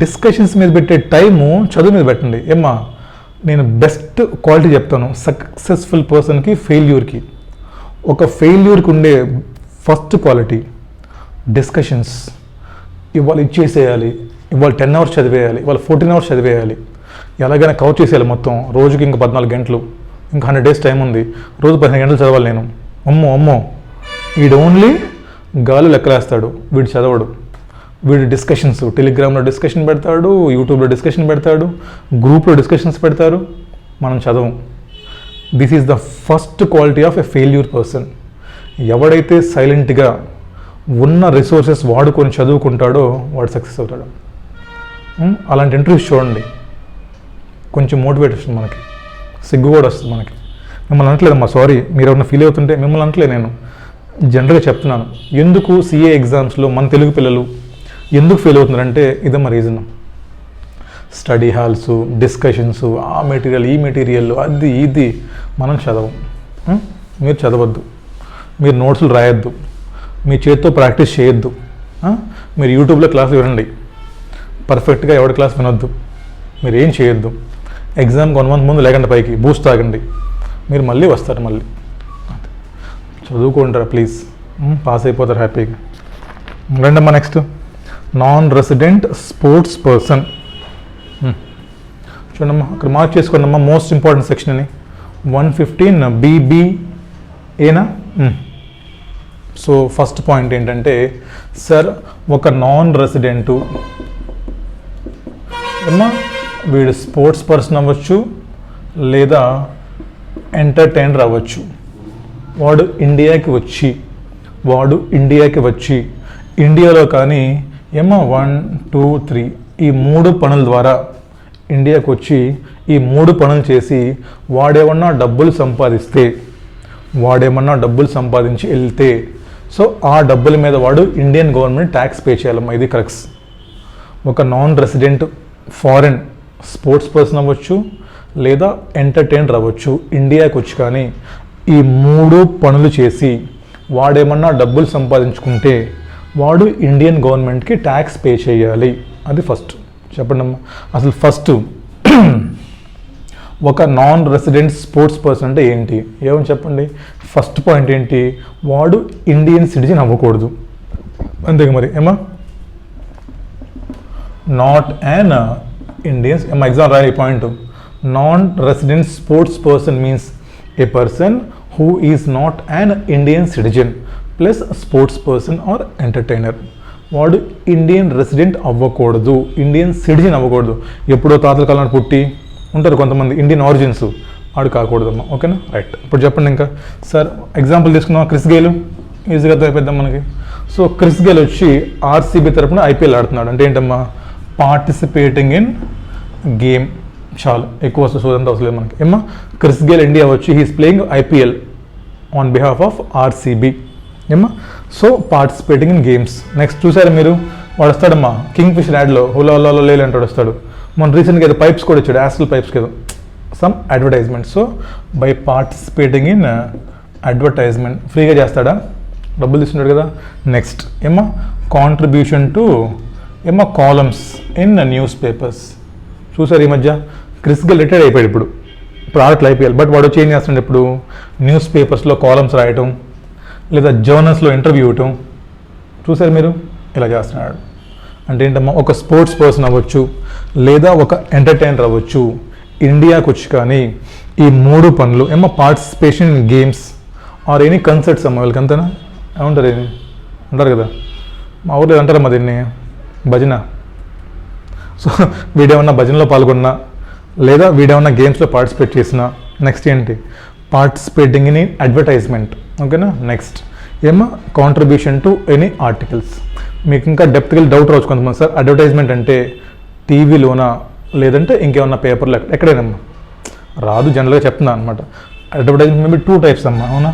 [SPEAKER 1] డిస్కషన్స్ మీద పెట్టే టైము చదువు మీద పెట్టండి. నేను బెస్ట్ క్వాలిటీ చెప్తాను సక్సెస్ఫుల్ పర్సన్కి, ఫెయిల్యూర్కి. ఒక ఫెయిల్యూర్కి ఉండే ఫస్ట్ క్వాలిటీ డిస్కషన్స్. ఇవాళ ఇచ్చేసేయాలి, ఇవాళ 10 hours చదివేయాలి, ఇవాళ 14 hours చదివేయాలి, ఎలాగైనా కవర్ చేసేయాలి మొత్తం. రోజుకి ఇంకా 14 గంటలు, ఇంకా 100 days టైం ఉంది, రోజు 15 గంటలు చదవాలి నేను. అమ్మో వీడు ఓన్లీ గాలు లెక్కలేస్తాడు, వీడు చదవడు. వీడు డిస్కషన్స్, టెలిగ్రామ్లో డిస్కషన్ పెడతాడు, యూట్యూబ్లో డిస్కషన్ పెడతాడు, గ్రూప్లో డిస్కషన్స్ పెడతారు, మనం చదవం. This is the first quality of a failure person. ఎవడైతే సైలెంట్గా ఉన్న రిసోర్సెస్ వాడుకొని చదువుకుంటాడో వాడు సక్సెస్ అవుతాడు. అలాంటి ఇంటర్వ్యూస్ చూడండి, కొంచెం మోటివేట్ వస్తుంది మనకి, సిగ్గు కూడా వస్తుంది మనకి. మిమ్మల్ని అనట్లేదమ్మా, సారీ మీరు ఎవరైనా ఫీల్ అవుతుంటే మిమ్మల్ని అనట్లేదు, నేను జనరల్గా చెప్తున్నాను. ఎందుకు సిఏ ఎగ్జామ్స్లో మన తెలుగు పిల్లలు ఎందుకు ఫెయిల్ అవుతున్నారంటే ఇదమ్మా రీజన్. స్టడీ హాల్స్, డిస్కషన్స్, ఆ మెటీరియల్ ఈ మెటీరియల్ అది ఇది మనం చదవం. మీరు చదవద్దు, మీరు నోట్స్లు రాయొద్దు, మీ చేతితో ప్రాక్టీస్ చేయొద్దు, మీరు యూట్యూబ్లో క్లాస్ వినండి, పర్ఫెక్ట్గా ఎవరి క్లాస్ వినొద్దు, మీరు ఏం చేయొద్దు. ఎగ్జామ్కి 1 month ముందు లేకుండా పైకి బూస్ట్ తాగండి, మీరు మళ్ళీ వస్తారు, మళ్ళీ చదువుకుంటారా ప్లీజ్, పాస్ అయిపోతారు హ్యాపీగా. రెండమ్మా next non resident sports person. చూడమ్మా అక్కడ మార్క్ చేసుకోండి అమ్మా, మోస్ట్ ఇంపార్టెంట్ సెక్షన్ అని 115 BBఏనా. సో ఫస్ట్ పాయింట్ ఏంటంటే సార్ ఒక నాన్ రెసిడెంటు ఏమా వీడు స్పోర్ట్స్ పర్సన్ అవ్వచ్చు లేదా ఎంటర్టైనర్ అవ్వచ్చు, వాడు ఇండియాకి వచ్చి ఇండియాలో కానీ ఏమో 1, 2, 3 ఈ 3 పనుల ద్వారా ఇండియాకి వచ్చి ఈ 3 పనులు చేసి వాడేమన్నా డబ్బులు సంపాదించి వెళ్తే సో ఆ డబ్బుల మీద వాడు ఇండియన్ గవర్నమెంట్ ట్యాక్స్ పే చేయాలమ్మా. ఇది క్రక్స్. ఒక non resident foreign sports person అవ్వచ్చు లేదా ఎంటర్టైనర్ అవ్వచ్చు, ఇండియాకి వచ్చి కానీ ఈ 3 పనులు చేసి వాడేమన్నా డబ్బులు సంపాదించుకుంటే వాడు ఇండియన్ గవర్నమెంట్కి ట్యాక్స్ పే చేయాలి. అది ఫస్ట్. చెప్పండి అమ్మా అసలు ఫస్ట్ ఒక నాన్ రెసిడెంట్ స్పోర్ట్స్ పర్సన్ అంటే ఏంటి, ఏమని చెప్పండి. ఫస్ట్ పాయింట్ ఏంటి, వాడు ఇండియన్ సిటిజన్ అవ్వకూడదు, అంతేగా మరి ఏమా. నాట్ యాన్ ఇండియన్స్ ఏమా ఎగ్జామ్ రాయి point. Non resident sports person means A person who is not an Indian citizen plus sports person or entertainer. వాడు ఇండియన్ రెసిడెంట్ అవ్వకూడదు, ఇండియన్ సిటిజన్ అవ్వకూడదు. ఎప్పుడో తాతల కాలం పుట్టి ఉంటారు కొంతమంది ఇండియన్ ఆరిజిన్స్, వాడు కాకూడదమ్మా. ఓకేనా, రైట్. ఇప్పుడు చెప్పండి ఇంకా సార్ ఎగ్జాంపుల్ తీసుకున్నాం, క్రిస్ గేల్ ఈజీగా అయిపోద్దాం మనకి. సో క్రిస్ గేల్ వచ్చి ఆర్సీబీ తరపున ఐపీఎల్ ఆడుతున్నాడు అంటే ఏంటమ్మా, పార్టిసిపేటింగ్ ఇన్ గేమ్. చాలు, ఎక్కువ చూడంతా అవసరం లేదు మనకి. ఏమ్మా క్రిస్ గేల్ ఇండియా వచ్చి he's playing IPL on behalf of RCB. ఏమ్మా so participating in games. Next చూసారా మీరు, వాడు వస్తాడమ్మా కింగ్ ఫిషర్ యాడ్లో హులా హులా లేలు అంటాడు వస్తాడు. మన రీసెంట్గా ఏదో పైప్స్ కూడా ఇచ్చాడు, యాస్టల్ పైప్స్కి ఏదో some advertisement. So by participating in advertisement ఫ్రీగా చేస్తాడా, డబ్బులు తీసుకుంటాడు కదా. నెక్స్ట్ ఏమా కాంట్రిబ్యూషన్ టు ఏమా కాలమ్స్ ఇన్ న్యూస్ పేపర్స్. చూసారు ఈ మధ్య క్రిస్ గేల్ రిటైర్డ్ అయిపోయాడు, ఇప్పుడు ఆడట్లు ఐపీఎల్, బట్ వాడు చేంజ్ చేస్తుండే ఇప్పుడు న్యూస్ పేపర్స్లో కాలమ్స్ రాయటం లేదా జర్నల్స్లో ఇంటర్వ్యూ ఇవ్వటం. చూసారు మీరు, ఇలా చేస్తున్నాడు. అంటే ఏంటమ్మా, ఒక స్పోర్ట్స్ పర్సన్ అవ్వచ్చు లేదా ఒక ఎంటర్టైనర్ అవ్వచ్చు, ఇండియాకి వచ్చి కానీ ఈ 3 పనులు ఏమో participation in games or any concerts అమ్మ వీళ్ళకి అంతేనా ఏమంటారు, ఇది అంటారు కదా మా ఊర్లో అంటారమ్మా దీన్ని భజన. సో వీడేమన్నా భజనలో పాల్గొన్నా లేదా వీడేమన్నా గేమ్స్లో పార్టిసిపేట్ చేసినా. నెక్స్ట్ ఏంటి, పార్టిసిపేటింగ్ ఇన్ అడ్వర్టైజ్మెంట్. ఓకేనా, నెక్స్ట్ ఏమో కాంట్రిబ్యూషన్ టు ఎనీ ఆర్టికల్స్. మీకు ఇంకా డెప్త్గా డౌట్ రావచ్చు కొంతమంది, సార్ అడ్వర్టైజ్మెంట్ అంటే టీవీలోనా లేదంటే ఇంకేమన్నా పేపర్లో ఎక్కడైనా రాదు, జనరల్గా చెప్తున్నా అనమాట. అడ్వర్టైజ్మెంట్ మేబీ 2 types అమ్మా, అవునా.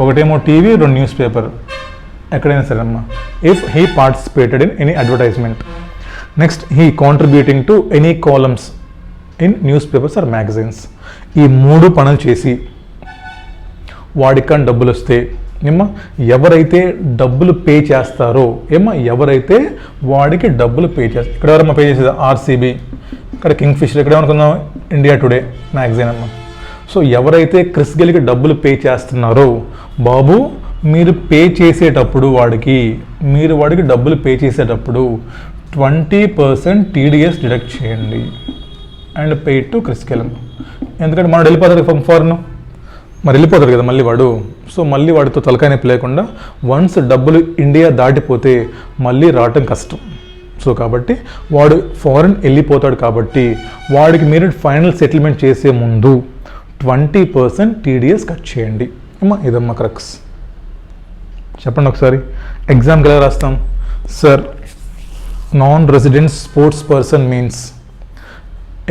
[SPEAKER 1] ఒకటేమో టీవీ, 2 న్యూస్ పేపర్, ఎక్కడైనా సరే అమ్మా. If he participated in any advertisement. Next he contributing to any columns in newspapers or magazines. ఈ 3 పనులు చేసి వాడికని డబ్బులు వస్తే ఏమ్మా ఎవరైతే డబ్బులు పే చేస్తారో ఎవరైతే వాడికి డబ్బులు పే చేస్తారు. ఇక్కడ ఎవరమ్మా పే చేసేది, ఆర్సీబీ, ఇక్కడ కింగ్ ఫిషర్, ఇక్కడ ఏమనుకుందాం ఇండియా టుడే మ్యాగజైన్ అమ్మా. సో ఎవరైతే క్రిస్ గేల్కి డబ్బులు పే చేస్తున్నారో బాబు మీరు పే చేసేటప్పుడు వాడికి డబ్బులు పే చేసేటప్పుడు 20% టీడీఎస్ డిడక్ట్ చేయండి and pay to Chris Gayle. ఎందుకంటే మనం వెళ్ళిపోతారు ఫ్రమ్ ఫారెన్, మరి వెళ్ళిపోతారు కదా మళ్ళీ వాడు. సో మళ్ళీ వాడితో తలకాయ నొప్పి లేకుండా వన్స్ డబ్బులు ఇండియా దాటిపోతే మళ్ళీ రావటం కష్టం. సో కాబట్టి వాడు ఫారెన్ వెళ్ళిపోతాడు కాబట్టి వాడికి మీరు ఫైనల్ సెటిల్మెంట్ చేసే ముందు 20% టీడీఎస్ కట్ చేయండి. ఇదమ్మా క్రక్స్. చెప్పండి ఒకసారి. ఎగ్జామ్కి ఎలా రాస్తాం sir? Non resident sports person means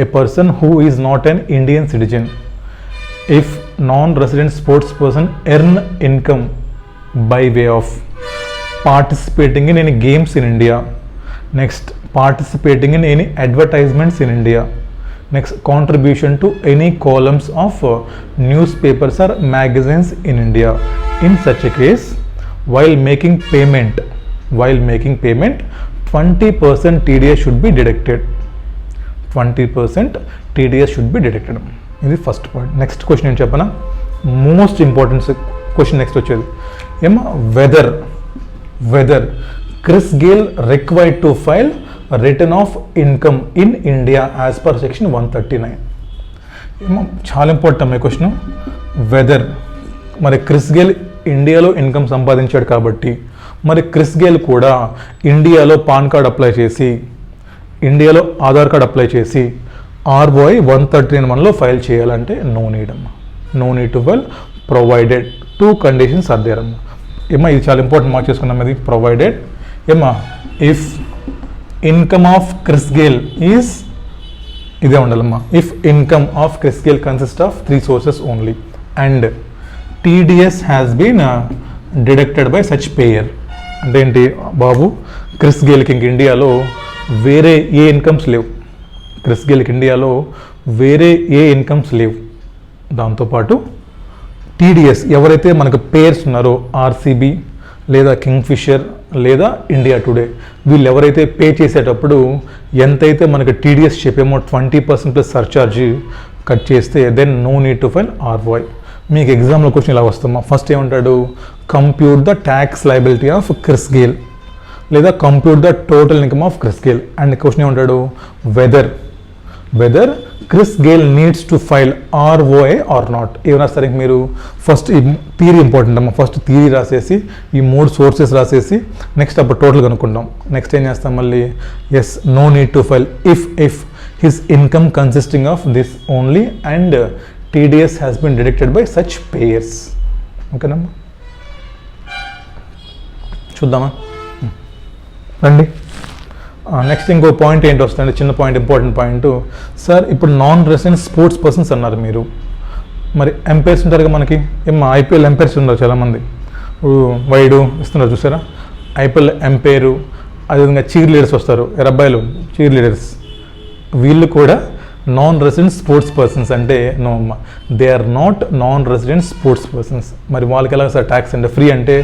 [SPEAKER 1] a person who is not an Indian citizen. If non-resident sports person earn income by way of participating in any games in India, next participating in any advertisements in India, next contribution to any columns of newspapers or magazines in India. In such a case, while making payment 20% TDS should be deducted. 20% TDS should be deducted. ఇది first point. Next question ఏం చెప్పనా, most important question next వచ్చేది ఏమో, whether Chris Gayle required to file return of income in India as per section 139. ఏమో చాలా important ఈ question. Whether మరి Chris Gayle ఇండియాలో ఇన్కమ్ సంపాదించాడు కాబట్టి మరి క్రిస్ గేల్ కూడా ఇండియాలో పాన్ కార్డ్ అప్లై చేసి, ఇండియాలో ఆధార్ కార్డ్ అప్లై చేసి ROI 139(1)లో ఫైల్ చేయాలంటే నో నీడ్ అమ్మా. No need to file, provided 2 conditions are there అమ్మా. ఏమా ఇది చాలా ఇంపార్టెంట్ మార్క్ చేసుకున్నాం. ఇది ప్రొవైడెడ్ ఏమా, if income of Chris Gayle is, ఇదే ఉండాలమ్మా, if income of Chris Gayle consist of 3 sources only and TDS has been deducted by such payer. అంటే ఏంటి బాబు, క్రిస్ గేల్కి ఇంక ఇండియాలో వేరే ఏ ఇన్కమ్స్ లేవు, క్రిస్ గేల్కి ఇండియాలో వేరే ఏ ఇన్కమ్స్ లేవు. దాంతోపాటు TDS ఎవరైతే మనకు పేర్స్ ఉన్నారో, RCB లేదా కింగ్ఫిషర్ లేదా ఇండియా టుడే, వీళ్ళు ఎవరైతే పే చేసేటప్పుడు ఎంతైతే మనకు TDS చెప్పేమో 20% ప్లస్ సర్చార్జ్ కట్ చేస్తే then no need to file ROI. మీకు ఎగ్జామ్లో క్వశ్చన్ ఇలా వస్తామా, ఫస్ట్ ఏమంటాడు, compute the tax liability of Chris Gayle లేదా compute the total income of Chris Gayle. And question ఏమంటాడు, whether Chris Gayle needs to file ROI or not. ఏమైనా సరే మీరు ఫస్ట్ ఈ థియరీ ఇంపార్టెంట్ అమ్మా. ఫస్ట్ థియరీ రాసేసి ఈ 3 సోర్సెస్ రాసేసి నెక్స్ట్ అప్పుడు టోటల్ కనుక్కుంటాం. నెక్స్ట్ ఏం చేస్తాం మళ్ళీ, yes no need to file if his income consisting of this only and TDS has been deducted by such payers. ఓకేనమ్మా, చూద్దామా రండి. నెక్స్ట్ ఇంకో పాయింట్ ఏంటి వస్తుంది, చిన్న పాయింట్, ఇంపార్టెంట్ పాయింట్. సార్ ఇప్పుడు నాన్ రెసిడెంట్ స్పోర్ట్స్ పర్సన్స్ అన్నారు మీరు, మరి ఎంపైర్స్ ఉంటారు కదా మనకి, ఏమో IPL ఎంపైర్స్ ఉన్నారు చాలామంది, వైడు ఇస్తున్నారు చూసారా, IPL ఎంపైరు, అదేవిధంగా చీర్ లీడర్స్ వస్తారు, అబ్బాయిలు చీర్ లీడర్స్, వీళ్ళు కూడా నాన్ రెసిడెంట్ స్పోర్ట్స్ పర్సన్స్ అంటే నో అమ్మ, they are not non resident sports persons. మరి వాళ్ళకి ఎలాగ సార్ ట్యాక్స్ అంటే, ఫ్రీ అంటే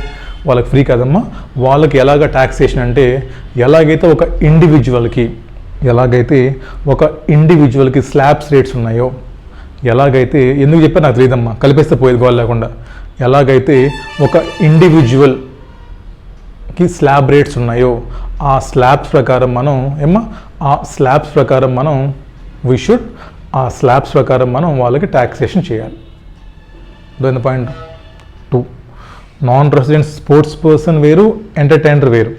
[SPEAKER 1] వాళ్ళకి ఫ్రీ కాదమ్మా. వాళ్ళకి ఎలాగ ట్యాక్సేషన్ అంటే, ఎలాగైతే ఒక ఇండివిజువల్కి స్లాబ్స్ రేట్స్ ఉన్నాయో, ఎలాగైతే, ఎందుకు చెప్పారు నాకు తెలియదమ్మా, కలిపేస్తే పోయేది గోల్ లేకుండా, ఎలాగైతే ఒక ఇండివిజువల్కి స్లాబ్ రేట్స్ ఉన్నాయో ఆ స్లాబ్స్ ప్రకారం మనం ఆ స్లాబ్స్ ప్రకారం మనం వాళ్ళకి ట్యాక్సేషన్ చేయాలి. దాని point 2, non resident sports person వేరు, ఎంటర్టైనర్ వేరు.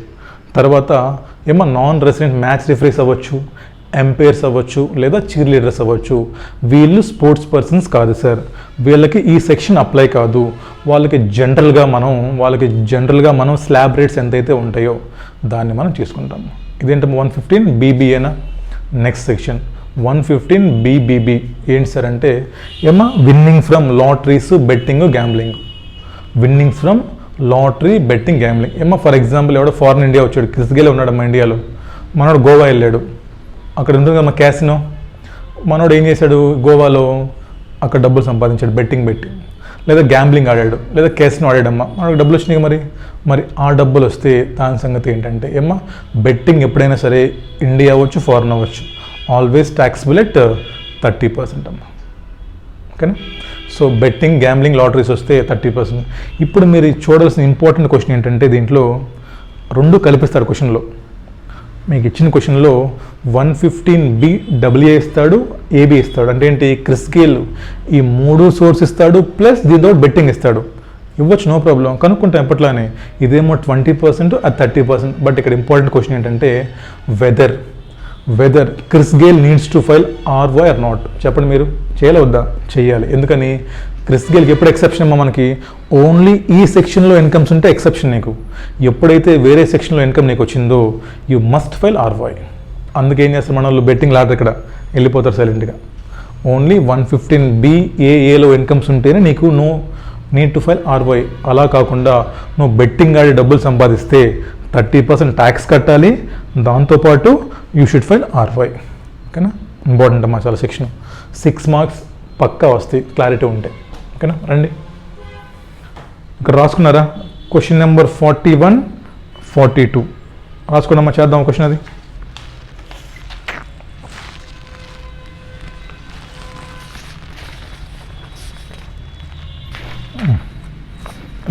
[SPEAKER 1] తర్వాత నాన్ రెసిడెంట్ మ్యాచ్ రిఫరీస్ అవ్వచ్చు, ఎంపైర్స్ అవ్వచ్చు, లేదా చీర్ లీడర్స్ అవ్వచ్చు. వీళ్ళు స్పోర్ట్స్ పర్సన్స్ కాదు సార్, వీళ్ళకి ఈ సెక్షన్ అప్లై కాదు. వాళ్ళకి జనరల్గా మనం స్లాబ్ రేట్స్ ఎంతైతే ఉంటాయో దాన్ని మనం తీసుకుంటాము. ఇదేంటే 115 BBఏనా. నెక్స్ట్ సెక్షన్ 115 BBB ఏంటి సార్ అంటే, winnowing from lotteries, betting, gambling. Winnings from lottery, betting, gambling. For example ఎవడో ఫారెన్ ఇండియా వచ్చాడు, క్రిస్ గేల్ ఉన్నాడమ్మా ఇండియాలో, మనోడు గోవా వెళ్ళాడు, అక్కడ ఉంటుంది కమ్మా క్యాసినో, మనోడు ఏం చేశాడు, గోవాలో అక్కడ డబ్బులు సంపాదించాడు, బెట్టింగ్ పెట్టి, లేదా గ్యాంబ్లింగ్ ఆడాడు, లేదా క్యాసినో ఆడాడమ్మా, మనకు డబ్బులు వచ్చినాయి. మరి ఆ డబ్బులు వస్తే దాని సంగతి ఏంటంటే, బెట్టింగ్ ఎప్పుడైనా సరే ఇండియా అవ్వచ్చు, ఫారెన్ అవ్వచ్చు, ఆల్వేస్ ట్యాక్సిబుల్ ఎట్ 30% అమ్మా. ఓకేనా. సో బెట్టింగ్, గ్యాంబ్లింగ్, లాటరీస్ వస్తే 30%. ఇప్పుడు మీరు చూడాల్సిన ఇంపార్టెంట్ క్వశ్చన్ ఏంటంటే, దీంట్లో 2 కల్పిస్తారు క్వశ్చన్లో. మీకు ఇచ్చిన క్వశ్చన్లో 115 BAA ఇస్తాడు, AB ఇస్తాడు. అంటే ఏంటి, క్రిస్ గేల్ ఈ 3 సోర్స్ ఇస్తాడు, ప్లస్ దీంతో బెట్టింగ్ ఇస్తాడు. ఇవ్వచ్చు, నో ప్రాబ్లం, కనుక్కుంటాం ఎప్పట్లానే. ఇదేమో 20%, అది 30%. బట్ ఇక్కడ ఇంపార్టెంట్ క్వశ్చన్ ఏంటంటే, whether Chris Gayle needs to file ROI or not. చెప్పండి మీరు. చేయాలి వద్దా? చేయాలి. ఎందుకని? క్రిస్ గేల్కి ఎప్పుడు ఎక్సెప్షన్ అమ్మా మనకి? ఓన్లీ ఈ సెక్షన్లో ఇన్కమ్స్ ఉంటే ఎక్సెప్షన్ నీకు. ఎప్పుడైతే వేరే సెక్షన్లో ఇన్కమ్ నీకు వచ్చిందో యూ మస్ట్ ఫైల్ ఆర్వై. అందుకేం చేస్తారు మన వాళ్ళు? బెట్టింగ్ లాడర్ ఇక్కడ వెళ్ళిపోతారు సైలెంట్గా. ఓన్లీ 115BAAలో ఇన్కమ్స్ ఉంటేనే నీకు నీడ్ టు ఫైల్ ఆర్వై. అలా కాకుండా నువ్వు బెట్టింగ్ ఆడి డబ్బులు సంపాదిస్తే 30% ట్యాక్స్ కట్టాలి, దాంతోపాటు యూ షుడ్ ఫైల్ ఆర్వై. ఓకేనా? ఇంపార్టెంట్ అమ్మా చాలా సెక్షన్. 6 మార్క్స్ పక్కా వస్తాయి క్లారిటీ ఉంటే. ఓకేనా? రండి ఇక్కడ రాసుకున్నారా? Question number 41, 42 రాసుకున్నామా? చేద్దాం క్వశ్చన్ అది.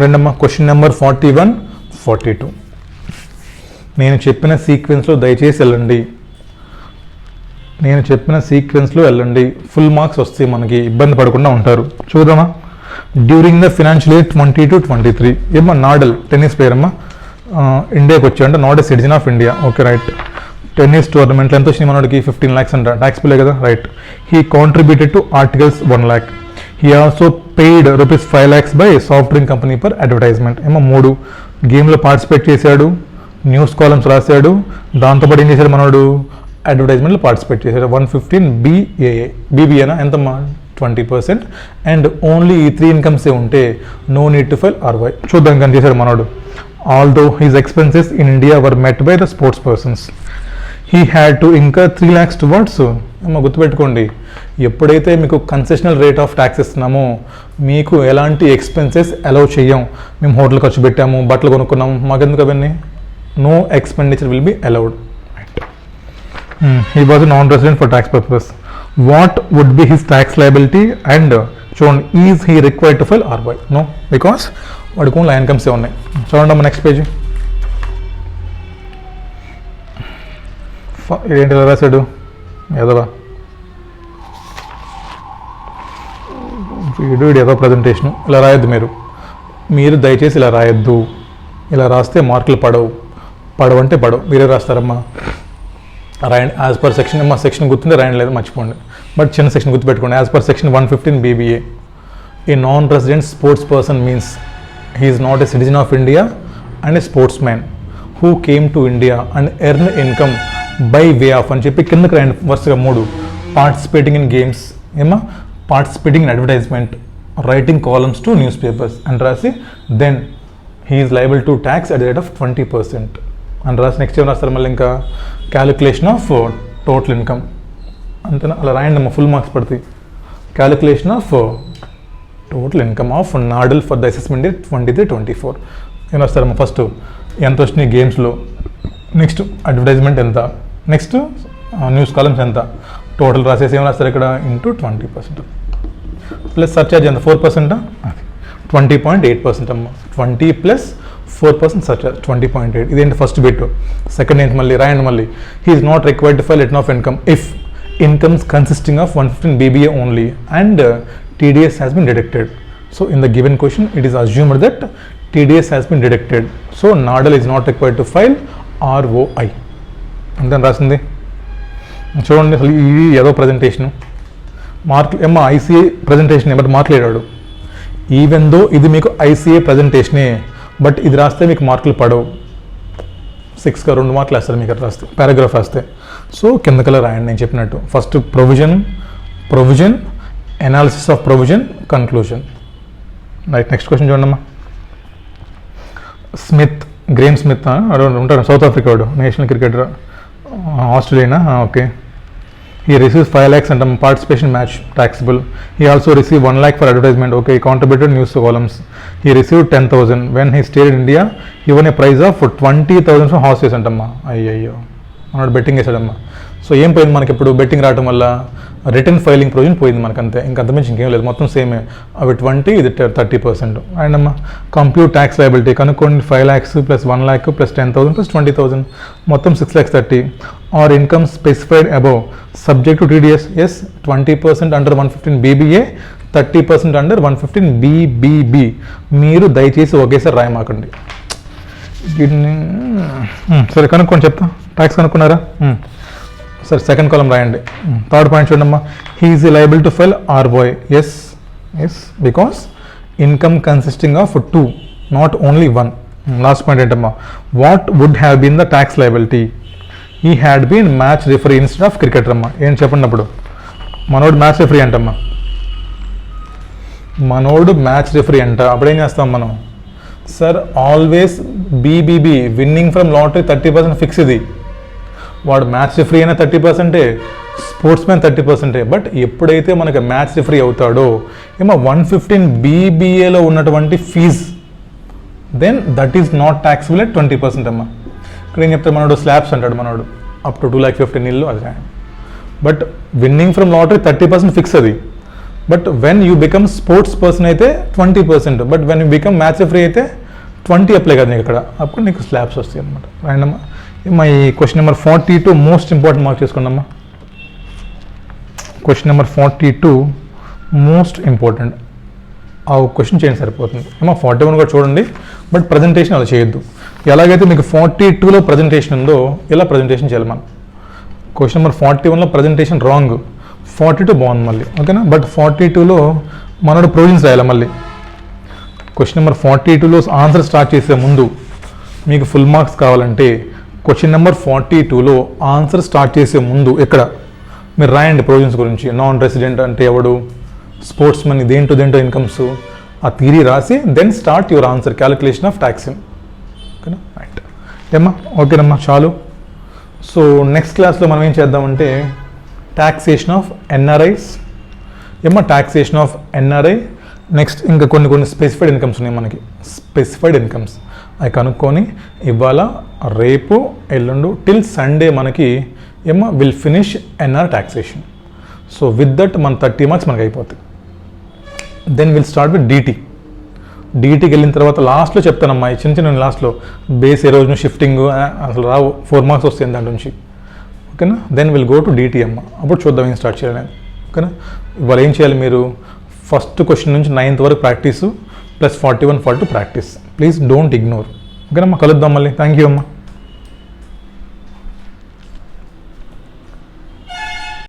[SPEAKER 1] రెండమ్మా క్వశ్చన్ నెంబర్ 41, 42. నేను చెప్పిన సీక్వెన్స్లో దయచేసి వెళ్ళండి. ఫుల్ మార్క్స్ వస్తాయి మనకి, ఇబ్బంది పడకుండా ఉంటారు. చూద్దామా? డ్యూరింగ్ ద ఫినాన్షియల్ ఇయర్ 22-23 ఏమ్మా నాడల్ టెన్నిస్ ప్లేయర్ అమ్మా ఇండియాకి వచ్చా అంటే not a citizen of India. Okay right. Tennis టోర్నమెంట్లో ఎంత వచ్చింది మనోడికి? 15 lakhs అంట. ట్యాక్స్ పిల్లే కదా? Right. He contributed to articles 1 lakh. He also paid ₹5 lakhs by soft drink company per advertisement. ఏమో 3 గేమ్లో పార్టిసిపేట్ చేశాడు, న్యూస్ కాలమ్స్ రాశాడు, దాంతోపాటు ఏం చేశాడు మనోడు? అడ్వర్టైజ్మెంట్లో పార్టిసిపేట్ చేశాడు. 115BAA. BBAనా ఎంతమ్మా? 20%. అండ్ ఓన్లీ ఈ 3 ఇన్కమ్సే ఉంటే నో నీడ్ టు ఫైల్ ఆర్వై. చూద్దాం కానీ చేశాడు మనోడు. Although his expenses in India were met by the sports persons. He had to ఇంకా 3 lakhs టువర్డ్స్. అమ్మ గుర్తుపెట్టుకోండి, ఎప్పుడైతే మీకు కన్సెషనల్ రేట్ ఆఫ్ ట్యాక్స్ ఇస్తున్నామో మీకు ఎలాంటి ఎక్స్పెన్సెస్ అలౌ చేయం. మేము హోటల్ ఖర్చు పెట్టాము, బట్టలు కొనుక్కున్నాము, మాకెందుకు అవన్నీ? No expenditure will be allowed. He was non resident for tax purpose. What would be his tax liability and చూడండి is he required to file ఆర్వై? నో, బికాస్ వాడికి ఓన్లీ ఇన్కమ్సే ఉన్నాయి. చూడండి అమ్మ నెక్స్ట్ పేజీ. ఏంటి ఇలా రాశాడు ఏదోవా? వీడు ఏదో ప్రజెంటేషను. ఇలా రాయొద్దు మీరు దయచేసి ఇలా రాయొద్దు. ఇలా రాస్తే మార్కులు పడవంటే పడవు. మీరే రాస్తారమ్మా. రాయండి యాజ్ పర్ సెక్షన్. అమ్మా సెక్షన్ గుర్తుంటే రాయండి, లేదు మర్చిపోండి. బట్ చిన్న సెక్షన్ గుర్తుపెట్టుకోండి. As per section 115BBA, A non resident sports person means he is not a citizen of India and A sports man who came to India and earn income by way of అని చెప్పి కిందకి రాయండి వరుసగా 3. Participating in games, ఏమా participating in advertisement, writing columns to news papers అని రాసి then he is liable to tax at the rate of 20% అని రాసి నెక్స్ట్ ఏం రాస్తారు మళ్ళీ ఇంకా క్యాలిక్యులేషన్ ఆఫ్ టోటల్ ఇన్కమ్. అంతేనా? అలా రాయండి అమ్మ, ఫుల్ మార్క్స్ పడుతుంది. Calculation of total income of nodal for the assessment year 23-24 ఏం రాస్తారమ్మా? ఫస్ట్ ఎంత వచ్చినాయి గేమ్స్లో, నెక్స్ట్ అడ్వర్టైజ్మెంట్ ఎంత, నెక్స్ట్ న్యూస్ కాలమ్స్ ఎంత, టోటల్ రాసేసి ఏం రాస్తారు ఇక్కడ? ఇంటూ 20% ప్లస్ సర్చార్జ్ ఎంత? 4%. అది 20.8% అమ్మ. 20 ప్లస్ 4% సర్చార్జ్ 20.8. ఇదేంటి ఫస్ట్ బిట్. సెకండ్ ఏంటి మళ్ళీ రాయండి మళ్ళీ. He is not required to file return of income if incomes consisting of 115BBA only and TDS has been deducted. So in the given question it is assumed that TDS has been deducted. So Nadal is not required to file ROI. అంతే రాసింది. చూడండి అసలు ఇది ఏదో presentation మార్కులు ఏమో ICA presentation but మార్కులు వేయడాడు. Even though ఇది మీకు ICA ప్రజెంటేషనే బట్ ఇది రాస్తే మీకు మార్కులు పడవు. 6గా 2 మార్కులు వేస్తారు మీకు అట్లా రాస్తే, పారాగ్రాఫ్ రాస్తే. సో కిందకలా రాయండి నేను చెప్పినట్టు. First provision analysis of provision, conclusion. Right. Next question చూడమ్మా. గ్రేమ్ స్మిత్ ఉంటాడు, సౌత్ ఆఫ్రికా వాడు, national cricketer, Australia. Okay. He receives 5 lakhs and participation match taxable. He also received 1 lakh for advertisement. Okay, he contributed news columns. He received 10,000 when he stayed in India. He won a prize of 20,000 for horse race అంటమ్మా. అయ్యయ్యో మనోడు betting వేసాడమ్మా. So ఏం పోయింది మనకి ఇప్పుడు betting రావడం వల్ల? Return filing provision పోయింది మనకు, అంతే. ఇంకంతమించి ఇంకేం లేదు, మొత్తం సేమే. అవి 20, ఇది 30%. అండ్ అమ్మా కంప్యూట్ ట్యాక్స్ లయబిలిటీ కనుక్కోండి. 5 lakhs plus 1 lakh plus 10,000 plus 20,000 మొత్తం 6,30,000. Or income specified above subject to TDS. Yes, 20% under 115BBA, 30% under 115BBB. మీరు దయచేసి ఒకేసారి రాయమాకండి. సరే కనుక్కోండి చెప్తా. ట్యాక్స్ కనుక్కున్నారా? సరే సెకండ్ కాలం రాయండి. థర్డ్ పాయింట్ చూడమ్మా, he is liable to file ROI. Yes yes, because income consisting of 2, not only 1. Last point ఏంటమ్మా, what would have been the tax liability? He had been match referee instead of cricketer అమ్మా. ఏం చెప్పండి అప్పుడు? మనోడు match referee అంటమ్మా, మనోడు match referee అంట. అప్పుడేం చేస్తాం మనం? Sir always BBB, winnowing from lottery 30% fix. ఇది వాడు మ్యాచ్ రిఫరీ అయినా 30%, స్పోర్ట్స్ మ్యాన్ 30%. బట్ ఎప్పుడైతే మనకి మ్యాచ్ రిఫరీ అవుతాడో ఏమో 115 బీబీఏలో ఉన్నటువంటి fees, then that is not taxable at 20% అమ్మా. ఇక్కడ ఏం చెప్తాడు మనోడు? స్లాబ్స్ అంటాడు మనోడు, అప్ టు 2,15,000 అది. But winning from lottery 30% fix అది. But when you become sports person అయితే 20%. But when you become match referee అయితే 20 అప్లై కదా నీకు ఇక్కడ, అప్పుడు నీకు స్లాబ్స్ వస్తాయి అనమాట. రాయండమ్మా. మా ఈ question number 42 most important mark చేసుకోండమ్మా. Question number 42 most important. ఆ క్వశ్చన్ చేయండి సరిపోతుంది. ఏమో 41 కూడా చూడండి, బట్ ప్రజెంటేషన్ అలా చేయొద్దు. ఎలాగైతే మీకు 42లో ప్రజెంటేషన్ ఉందో ఇలా ప్రజెంటేషన్ చేయాలి మనం. క్వశ్చన్ నెంబర్ 41లో ప్రజెంటేషన్ రాంగ్, 42 బాగుంది మళ్ళీ, ఓకేనా? బట్ 42లో మనోడు ప్రొవిజన్స్ రాయాలి మళ్ళీ. క్వశ్చన్ నెంబర్ 42లో ఆన్సర్ స్టార్ట్ చేసే ముందు మీకు ఫుల్ మార్క్స్ కావాలంటే క్వశ్చన్ నెంబర్ 42లో ఆన్సర్ స్టార్ట్ చేసే ముందు ఇక్కడ మీరు రాయండి ప్రొవిజన్స్ గురించి. నాన్ రెసిడెంట్ అంటే ఎవడు, స్పోర్ట్స్ మనీ దేంటో ఇన్కమ్స్, ఆ థియరీ రాసి then start your answer calculation of taxing. ఓకేనా? రైట్ ఏమ్మా, ఓకేనమ్మా, చాలు. సో నెక్స్ట్ క్లాస్లో మనం ఏం చేద్దామంటే ట్యాక్సేషన్ ఆఫ్ ఎన్ఆర్ఐస్. ఏమ్మా, ట్యాక్సేషన్ ఆఫ్ ఎన్ఆర్ఐ. నెక్స్ట్ ఇంకా కొన్ని స్పెసిఫైడ్ ఇన్కమ్స్ ఉన్నాయి మనకి. స్పెసిఫైడ్ ఇన్కమ్స్ అవి కనుక్కొని ఇవాళ, రేపు, ఎల్లుండు టిల్ సండే మనకి ఏమో will finish NR taxation. So with that మన 30 మార్క్స్ మనకి అయిపోతాయి. Then will start with DT. డీటీకి వెళ్ళిన తర్వాత లాస్ట్లో చెప్తానమ్మా, ఈ చిన్న లాస్ట్లో బేస్ ఏ రోజున షిఫ్టింగ్ అసలు రావు, 4 మార్క్స్ వస్తాయి దాంట్ నుంచి. ఓకేనా? Then will go to DT అమ్మ. అప్పుడు చూద్దాం ఏం స్టార్ట్ చేయాలని. ఓకేనా? ఇవాళ ఏం చేయాలి మీరు? ఫస్ట్ క్వశ్చన్ నుంచి 9th వరకు practice plus 41, 42 practice. Please don't ignore. ఓకేనమ్మా, కలుద్దాం మళ్ళీ. థ్యాంక్ యూ అమ్మా.